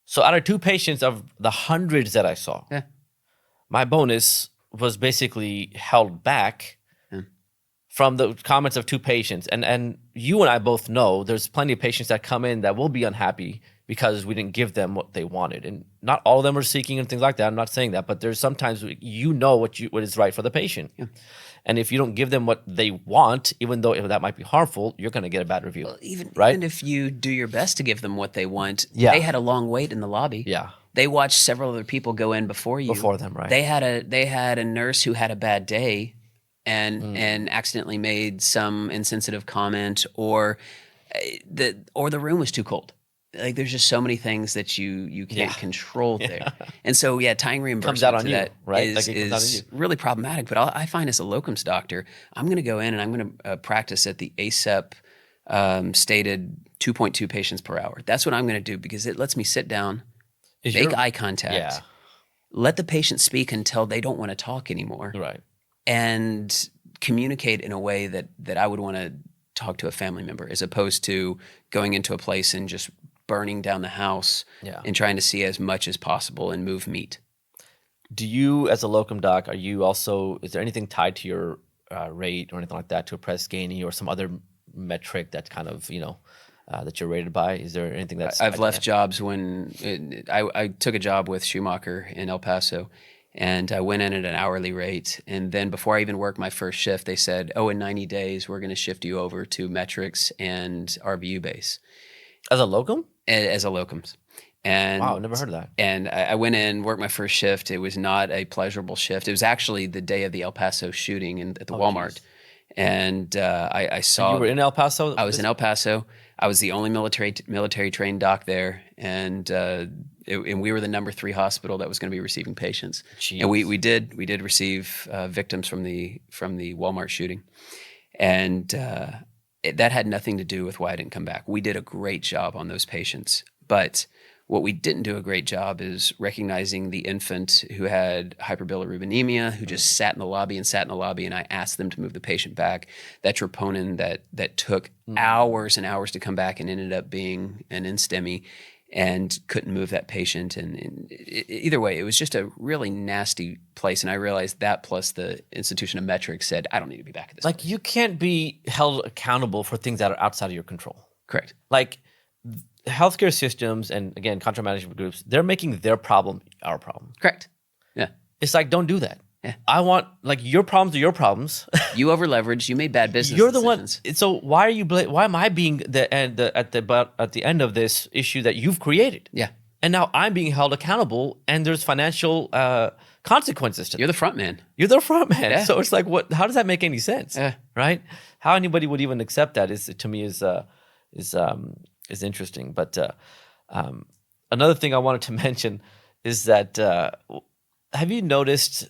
So out of 2 patients of the hundreds that I saw, my bonus was basically held back from the comments of 2 patients. And you and I both know there's plenty of patients that come in that will be unhappy because we didn't give them what they wanted. And not all of them are seeking and things like that. I'm not saying that, but there's sometimes what is right for the patient. And if you don't give them what they want, even though that might be harmful, you're going to get a bad review. Well, even if you do your best to give them what they want, they had a long wait in the lobby. They watched several other people go in before you. Before them, right. They had a nurse who had a bad day and accidentally made some insensitive comment, or the room was too cold. Like, there's just so many things that you can't control there. And so, tying reimbursement comes out on to you, that right? is really problematic. But I find as a locums doctor, I'm going to go in and I'm going to practice at the ACEP stated 2.2 patients per hour. That's what I'm going to do, because it lets me sit down, make eye contact, let the patient speak until they don't want to talk anymore, and communicate in a way that I would want to talk to a family member, as opposed to going into a place and just burning down the house and trying to see as much as possible and move meat. Do you, as a locum doc, is there anything tied to your rate or anything like that, to a press gaining or some other metric that kind of, that you're rated by? Is there anything that's... I've left jobs when I took a job with Schumacher in El Paso, and I went in at an hourly rate. And then before I even worked my first shift, they said, in 90 days, we're going to shift you over to metrics and RVU base. As a locum? As a locums. And wow, I've never heard of that. And I went in, worked my first shift. It was not a pleasurable shift. It was actually the day of the El Paso shooting at the Walmart. Geez. And I saw... And you were in El Paso? I was in El Paso. I was the only military trained doc there. And we were the number 3 hospital that was going to be receiving patients. Jeez. And we did receive victims from the Walmart shooting. And that had nothing to do with why I didn't come back. We did a great job on those patients. But what we didn't do a great job is recognizing the infant who had hyperbilirubinemia, who just sat in the lobby, and I asked them to move the patient back. That troponin that took hours and hours to come back and ended up being an NSTEMI, and couldn't move that patient. And either way, it was just a really nasty place. And I realized that, plus the institution of metrics, said, I don't need to be back at this place. You can't be held accountable for things that are outside of your control. Correct. Healthcare systems and, again, contract management groups, they're making their problem our problem. Correct. Yeah. It's don't do that. Yeah. I want, your problems are your problems. You over leveraged. You made bad business You're decisions. The one. So why are you? Why am I being at the end of this issue that you've created? Yeah. And now I'm being held accountable, and there's financial consequences to that. You're the front man. You're the front man. Yeah. So it's what? How does that make any sense? Yeah. Right? How anybody would even accept that is interesting. But another thing I wanted to mention is that have you noticed?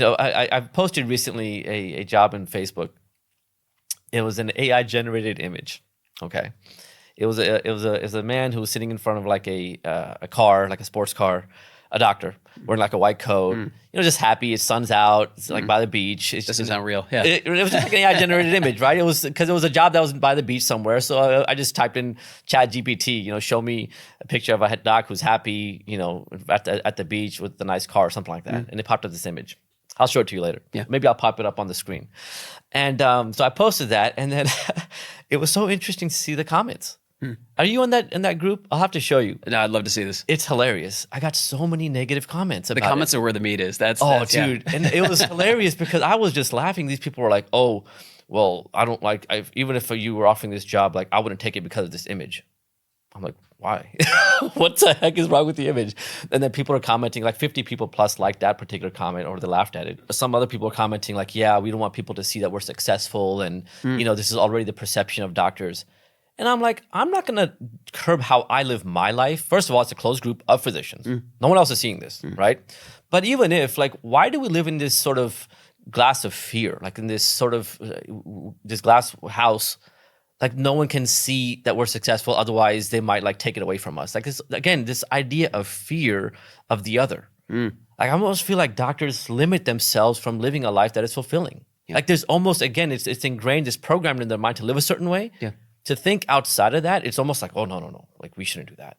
I've posted recently a job in Facebook. It was an AI generated image. Okay. It was a man who was sitting in front of like a car, like a sports car, a doctor wearing like a white coat, just happy. His sun's out, it's like by the beach. It Doesn't sound real. Yeah. It was just like an AI generated image, right? It was because it was a job that was by the beach somewhere. So I just typed in Chat GPT, show me a picture of a doc who's happy, at the beach with a nice car or something like that, and it popped up this image. I'll show it to you later. Yeah. Maybe I'll pop it up on the screen. And so I posted that, and then it was so interesting to see the comments. Are you in that group? I'll have to show you. No, I'd love to see this. It's hilarious. I got so many negative comments about The comments are where the meat is. That's dude. Yeah. And it was hilarious because I was just laughing. These people were like, oh, well, I don't like, even if you were offering this job, like I wouldn't take it because of this image. I'm like, why? What the heck is wrong with the image? And then people are commenting, like 50 people plus liked that particular comment or they laughed at it. Some other people are commenting like, yeah, we don't want people to see that we're successful. And, this is already the perception of doctors. And I'm like, I'm not going to curb how I live my life. First of all, it's a closed group of physicians. No one else is seeing this, right? But even if, like, why do we live in this sort of glass of fear? Like in this sort of, this glass house, like no one can see that we're successful. Otherwise, they might like take it away from us. Like this, again, this idea of fear of the other. Like I almost feel like doctors limit themselves from living a life that is fulfilling. Yeah. Like there's almost, again, it's ingrained, it's programmed in their mind to live a certain way. Yeah. To think outside of that, it's almost like, oh, no. Like, we shouldn't do that.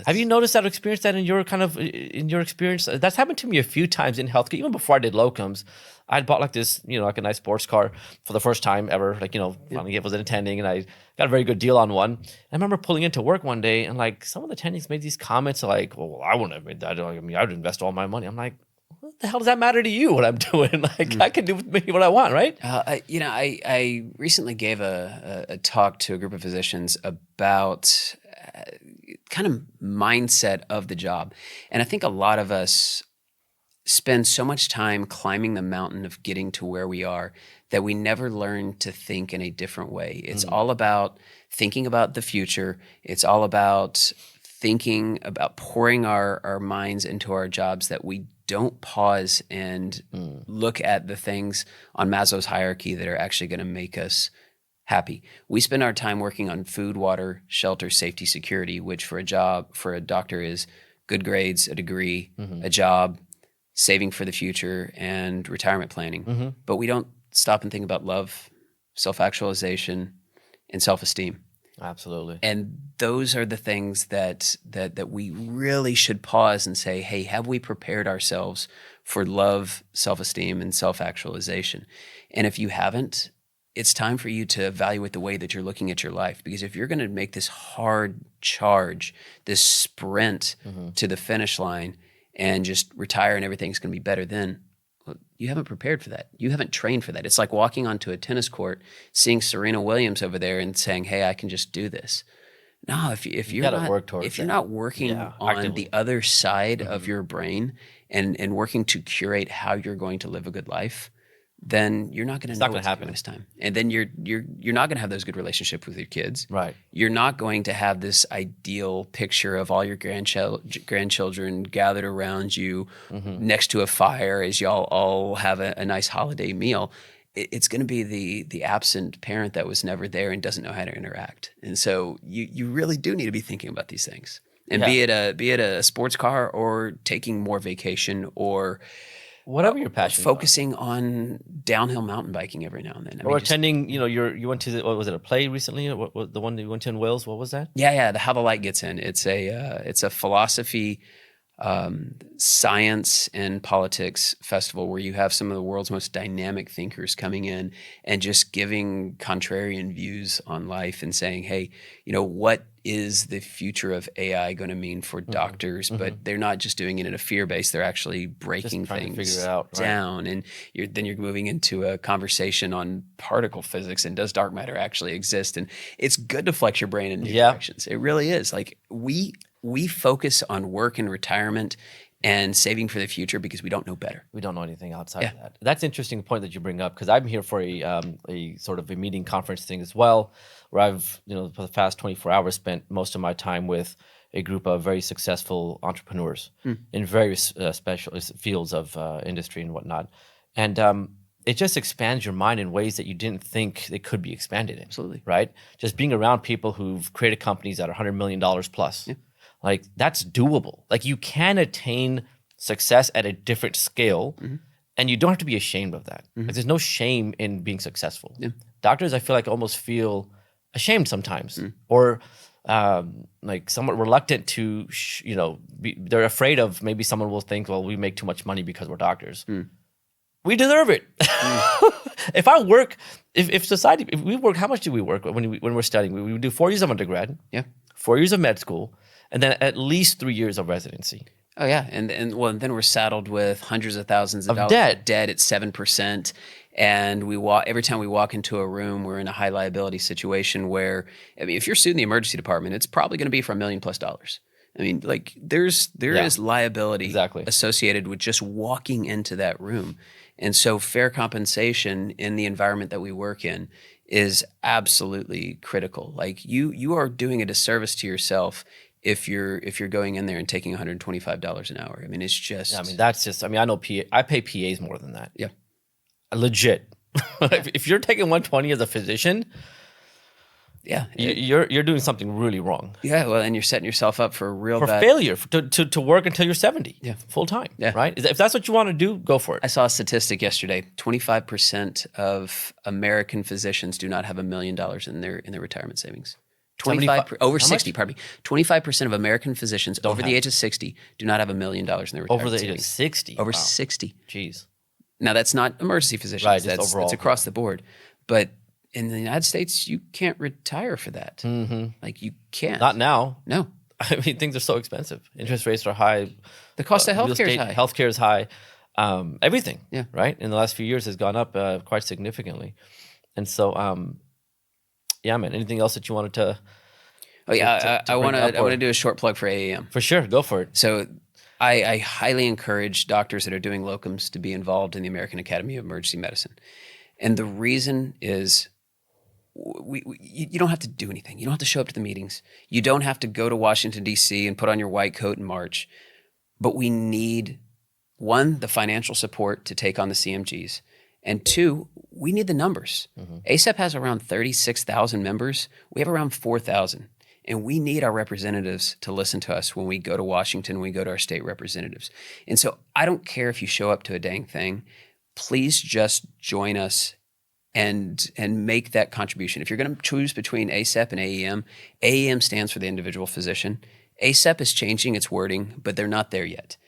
Have you noticed that or experienced that in your experience? That's happened to me a few times in healthcare. Even before I did locums, I bought like this, like a nice sports car for the first time ever. Like, finally was attending and I got a very good deal on one. And I remember pulling into work one day and like some of the attendings made these comments like, well, I wouldn't have made that. I mean, I would invest all my money. I'm like, what the hell does that matter to you what I'm doing? Like I can do maybe what I want, right? I recently gave a talk to a group of physicians about kind of mindset of the job. And I think a lot of us spend so much time climbing the mountain of getting to where we are that we never learn to think in a different way. It's all about thinking about the future. It's all about thinking about pouring our minds into our jobs that we don't pause and look at the things on Maslow's hierarchy that are actually going to make us happy. We spend our time working on food, water, shelter, safety, security, which for a doctor is good grades, a degree, a job, saving for the future, and retirement planning. But we don't stop and think about love, self-actualization, and self-esteem. Absolutely. And those are the things that we really should pause and say, hey, have we prepared ourselves for love, self-esteem, and self-actualization? And if you haven't, it's time for you to evaluate the way that you're looking at your life. Because if you're going to make this hard charge, this sprint to the finish line and just retire and everything's going to be better then, you haven't prepared for that. You haven't trained for that. It's like walking onto a tennis court, seeing Serena Williams over there and saying, hey, I can just do this. No, if you're not working on actively. the other side of your brain and working to curate how you're going to live a good life, then you're not going to know what's happening this time. And then you're not going to have those good relationships with your kids. Right. You're not going to have this ideal picture of all your grandchildren gathered around you next to a fire as y'all all have a nice holiday meal. It's going to be the absent parent that was never there and doesn't know how to interact. And so you really do need to be thinking about these things. And be it a sports car or taking more vacation or whatever you're passionate focusing on downhill mountain biking every now and then. Or attending, you went to, what was it, a play recently? What the one that you went to in Wales? What was that? Yeah, How the Light Gets In. It's a philosophy, science, and politics festival where you have some of the world's most dynamic thinkers coming in and just giving contrarian views on life and saying, hey, what is the future of AI going to mean for doctors? But they're not just doing it in a fear base. They're actually breaking things figure it out, down. Right. And then you're moving into a conversation on particle physics and does dark matter actually exist? And it's good to flex your brain in new directions. It really is. Like we focus on work and retirement and saving for the future because we don't know better. We don't know anything outside of that. That's an interesting point that you bring up because I'm here for a sort of a meeting conference thing as well, where I've, for the past 24 hours spent most of my time with a group of very successful entrepreneurs in various special fields of industry and whatnot. And it just expands your mind in ways that you didn't think they could be expanded in. Absolutely. Right? Just being around people who've created companies that are $100 million plus, like that's doable. Like you can attain success at a different scale, and you don't have to be ashamed of that. Like, there's no shame in being successful. Doctors, I feel like almost feel ashamed sometimes, or like somewhat reluctant to, they're afraid of maybe someone will think, well, we make too much money because we're doctors. We deserve it. If I work, if society, if we work, how much do we work when we're studying? We do 4 years of undergrad, 4 years of med school, and then at least 3 years of residency. Oh yeah, and then we're saddled with hundreds of thousands of dollars of debt at 7%, and every time we walk into a room, we're in a high liability situation where, I mean, if you're sued in the emergency department, it's probably going to be for $1 million+. I mean, like there is liability associated with just walking into that room, and so fair compensation in the environment that we work in is absolutely critical. Like you are doing a disservice to yourself if you're going in there and taking $125 an hour. I mean, it's just. I mean, that's just. I mean, I know I pay PAs more than that. Yeah, legit. If you're taking $120 as a physician, you're doing something really wrong. Yeah, well, and you're setting yourself up for bad failure to work until you're 70. Yeah, full time. Yeah, right. If that's what you want to do, go for it. I saw a statistic yesterday: 25% of American physicians do not have $1 million in their retirement savings. 25 over 60. Pardon me. 25% of American physicians over the age of 60 do not have $1 million in their retirement over the age savings. of 60. Over 60. Jeez. Now that's not emergency physicians. Right, that's across the board. But in the United States, you can't retire for that. Like you can't. Not now. No. I mean, things are so expensive. Interest rates are high. The cost of healthcare is high. Healthcare is high. Everything. Yeah. Right. In the last few years has gone up quite significantly, and so yeah, man. Anything else that you wanted to? Oh yeah, I want to do a short plug for AAM. For sure, go for it. So, I highly encourage doctors that are doing locums to be involved in the American Academy of Emergency Medicine, and the reason is, you don't have to do anything. You don't have to show up to the meetings. You don't have to go to Washington D.C. and put on your white coat and march. But we need, one, the financial support to take on the CMGs. And two, we need the numbers. ACEP has around 36,000 members. We have around 4,000. And we need our representatives to listen to us when we go to Washington, when we go to our state representatives. And so I don't care if you show up to a dang thing. Please just join us and make that contribution. If you're going to choose between ACEP and AEM, AEM stands for the individual physician. ACEP is changing its wording, but they're not there yet.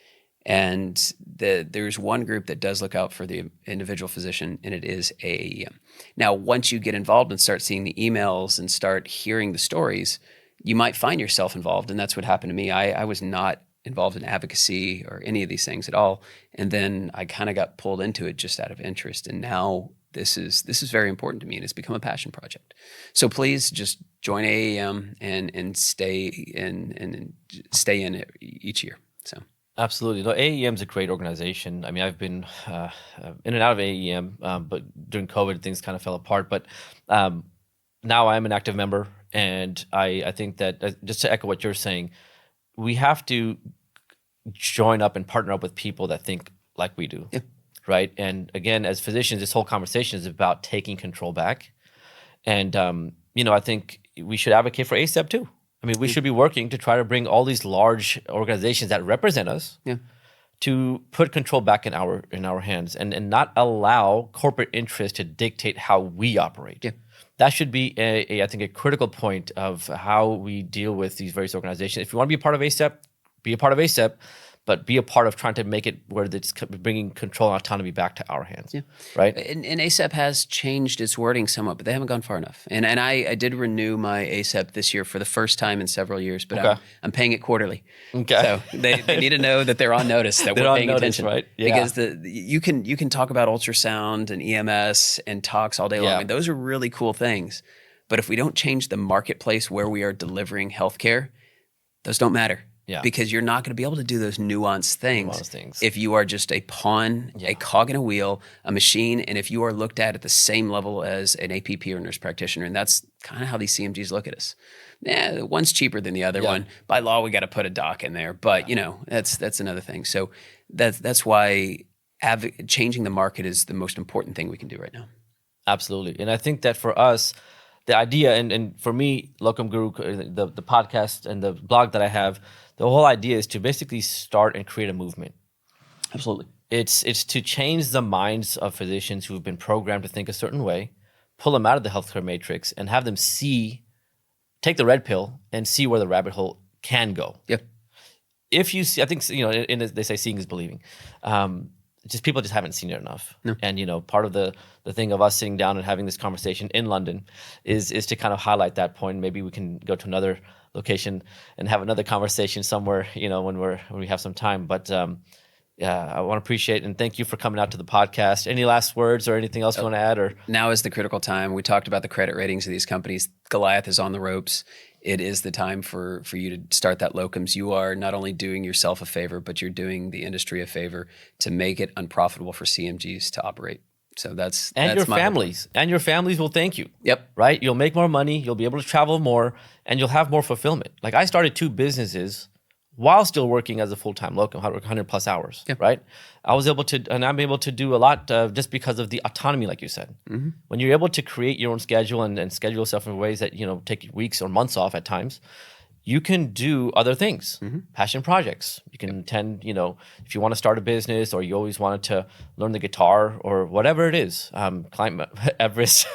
And there's one group that does look out for the individual physician, and it is AAEM. Now, once you get involved and start seeing the emails and start hearing the stories, you might find yourself involved, and that's what happened to me. I was not involved in advocacy or any of these things at all, and then I kind of got pulled into it just out of interest, and now this is very important to me, and it's become a passion project. So please just join AAM and stay in it each year. So. Absolutely. No, AEM is a great organization. I mean, I've been in and out of AEM, but during COVID, things kind of fell apart. But now I'm an active member, and I think that, just to echo what you're saying, we have to join up and partner up with people that think like we do, right? And again, as physicians, this whole conversation is about taking control back. And, I think we should advocate for ACEP too. I mean, we should be working to try to bring all these large organizations that represent us to put control back in our hands and not allow corporate interests to dictate how we operate. That should be, I think, a critical point of how we deal with these various organizations. If you want to be a part of ACEP, be a part of ACEP, but be a part of trying to make it where it's bringing control and autonomy back to our hands, right? And ACEP has changed its wording somewhat, but they haven't gone far enough. And I did renew my ACEP this year for the first time in several years, but I'm paying it quarterly. So they need to know that they're on notice, that we're paying attention, right? Because you can talk about ultrasound and EMS and talks all day long, and those are really cool things. But if we don't change the marketplace where we are delivering healthcare, those don't matter. Yeah. Because you're not going to be able to do those nuanced things, things. if you are just a pawn, a cog in a wheel, a machine, and if you are looked at the same level as an APP or nurse practitioner. And that's kind of how these CMGs look at us. Yeah, one's cheaper than the other one. By law, we got to put a doc in there. But, that's another thing. So that's why changing the market is the most important thing we can do right now. Absolutely. And I think that for us, the idea, and for me, Locum Guru, the podcast and the blog that I have, the whole idea is to basically start and create a movement. Absolutely. It's to change the minds of physicians who have been programmed to think a certain way, pull them out of the healthcare matrix, and have them take the red pill and see where the rabbit hole can go. Yep. If you see, I think, they say seeing is believing. Just people just haven't seen it enough. No. And part of the thing of us sitting down and having this conversation in London is to kind of highlight that point. Maybe we can go to another location and have another conversation somewhere, when we have some time. But I want to appreciate and thank you for coming out to the podcast. Any last words or anything else you want to add? Or now is the critical time. We talked about the credit ratings of these companies. Goliath is on the ropes. It is the time for you to start that locums. You are not only doing yourself a favor, but you're doing the industry a favor to make it unprofitable for CMGs to operate. So that's your families. And your families will thank you. Yep. Right? You'll make more money, you'll be able to travel more, and you'll have more fulfillment. Like I started 2 businesses while still working as a full-time locum, 100 plus hours, right? I'm able to do a lot just because of the autonomy, like you said. Mm-hmm. When you're able to create your own schedule and schedule yourself in ways that, take weeks or months off at times, you can do other things, passion projects. You can attend, if you want to start a business or you always wanted to learn the guitar or whatever it is, climb Everest.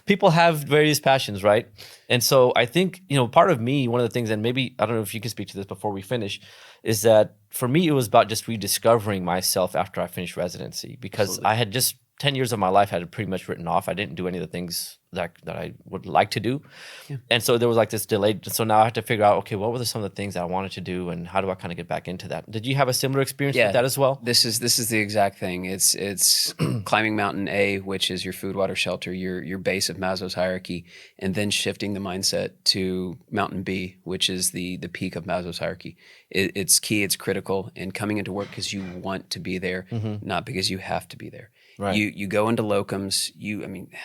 People have various passions, right? And so I think, part of me, one of the things, and maybe, I don't know if you can speak to this before we finish, is that for me, it was about just rediscovering myself after I finished residency, because Absolutely. I had just 10 years of my life had pretty much written off. I didn't do any of the things that I would like to do. Yeah. And so there was like this delay. So now I have to figure out, okay, what were some of the things that I wanted to do and how do I kind of get back into that? Did you have a similar experience with that as well? This is the exact thing. It's climbing mountain A, which is your food, water, shelter, your base of Maslow's hierarchy, and then shifting the mindset to mountain B, which is the peak of Maslow's hierarchy. It's key, it's critical, and coming into work because you want to be there, not because you have to be there. Right. You go into locums,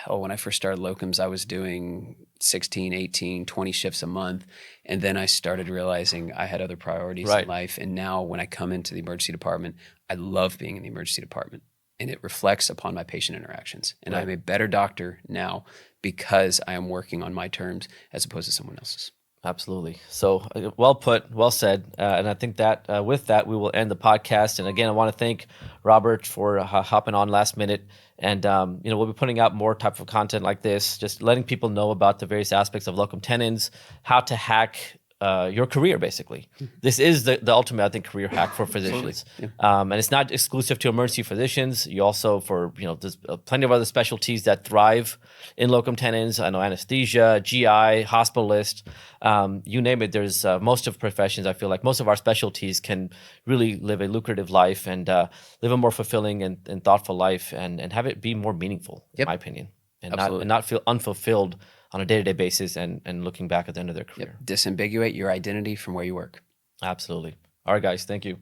when I first started locums, I was doing 16, 18, 20 shifts a month. And then I started realizing I had other priorities in life. And now when I come into the emergency department, I love being in the emergency department. And it reflects upon my patient interactions. And I'm a better doctor now because I am working on my terms as opposed to someone else's. Absolutely. So well put, well said. And I think that with that, we will end the podcast. And again, I want to thank Robert for hopping on last minute. And, we'll be putting out more type of content like this, just letting people know about the various aspects of Locum Tenens, how to hack your career, basically. This is the ultimate, I think, career hack for physicians. And it's not exclusive to emergency physicians. You also, there's plenty of other specialties that thrive in Locum Tenens. I know anesthesia, GI, hospitalist, you name it. There's most of professions, I feel like most of our specialties can really live a lucrative life and live a more fulfilling and thoughtful life and have it be more meaningful, in my opinion, and not feel unfulfilled on a day-to-day basis and looking back at the end of their career. Disambiguate your identity from where you work. Absolutely. All right, guys. Thank you.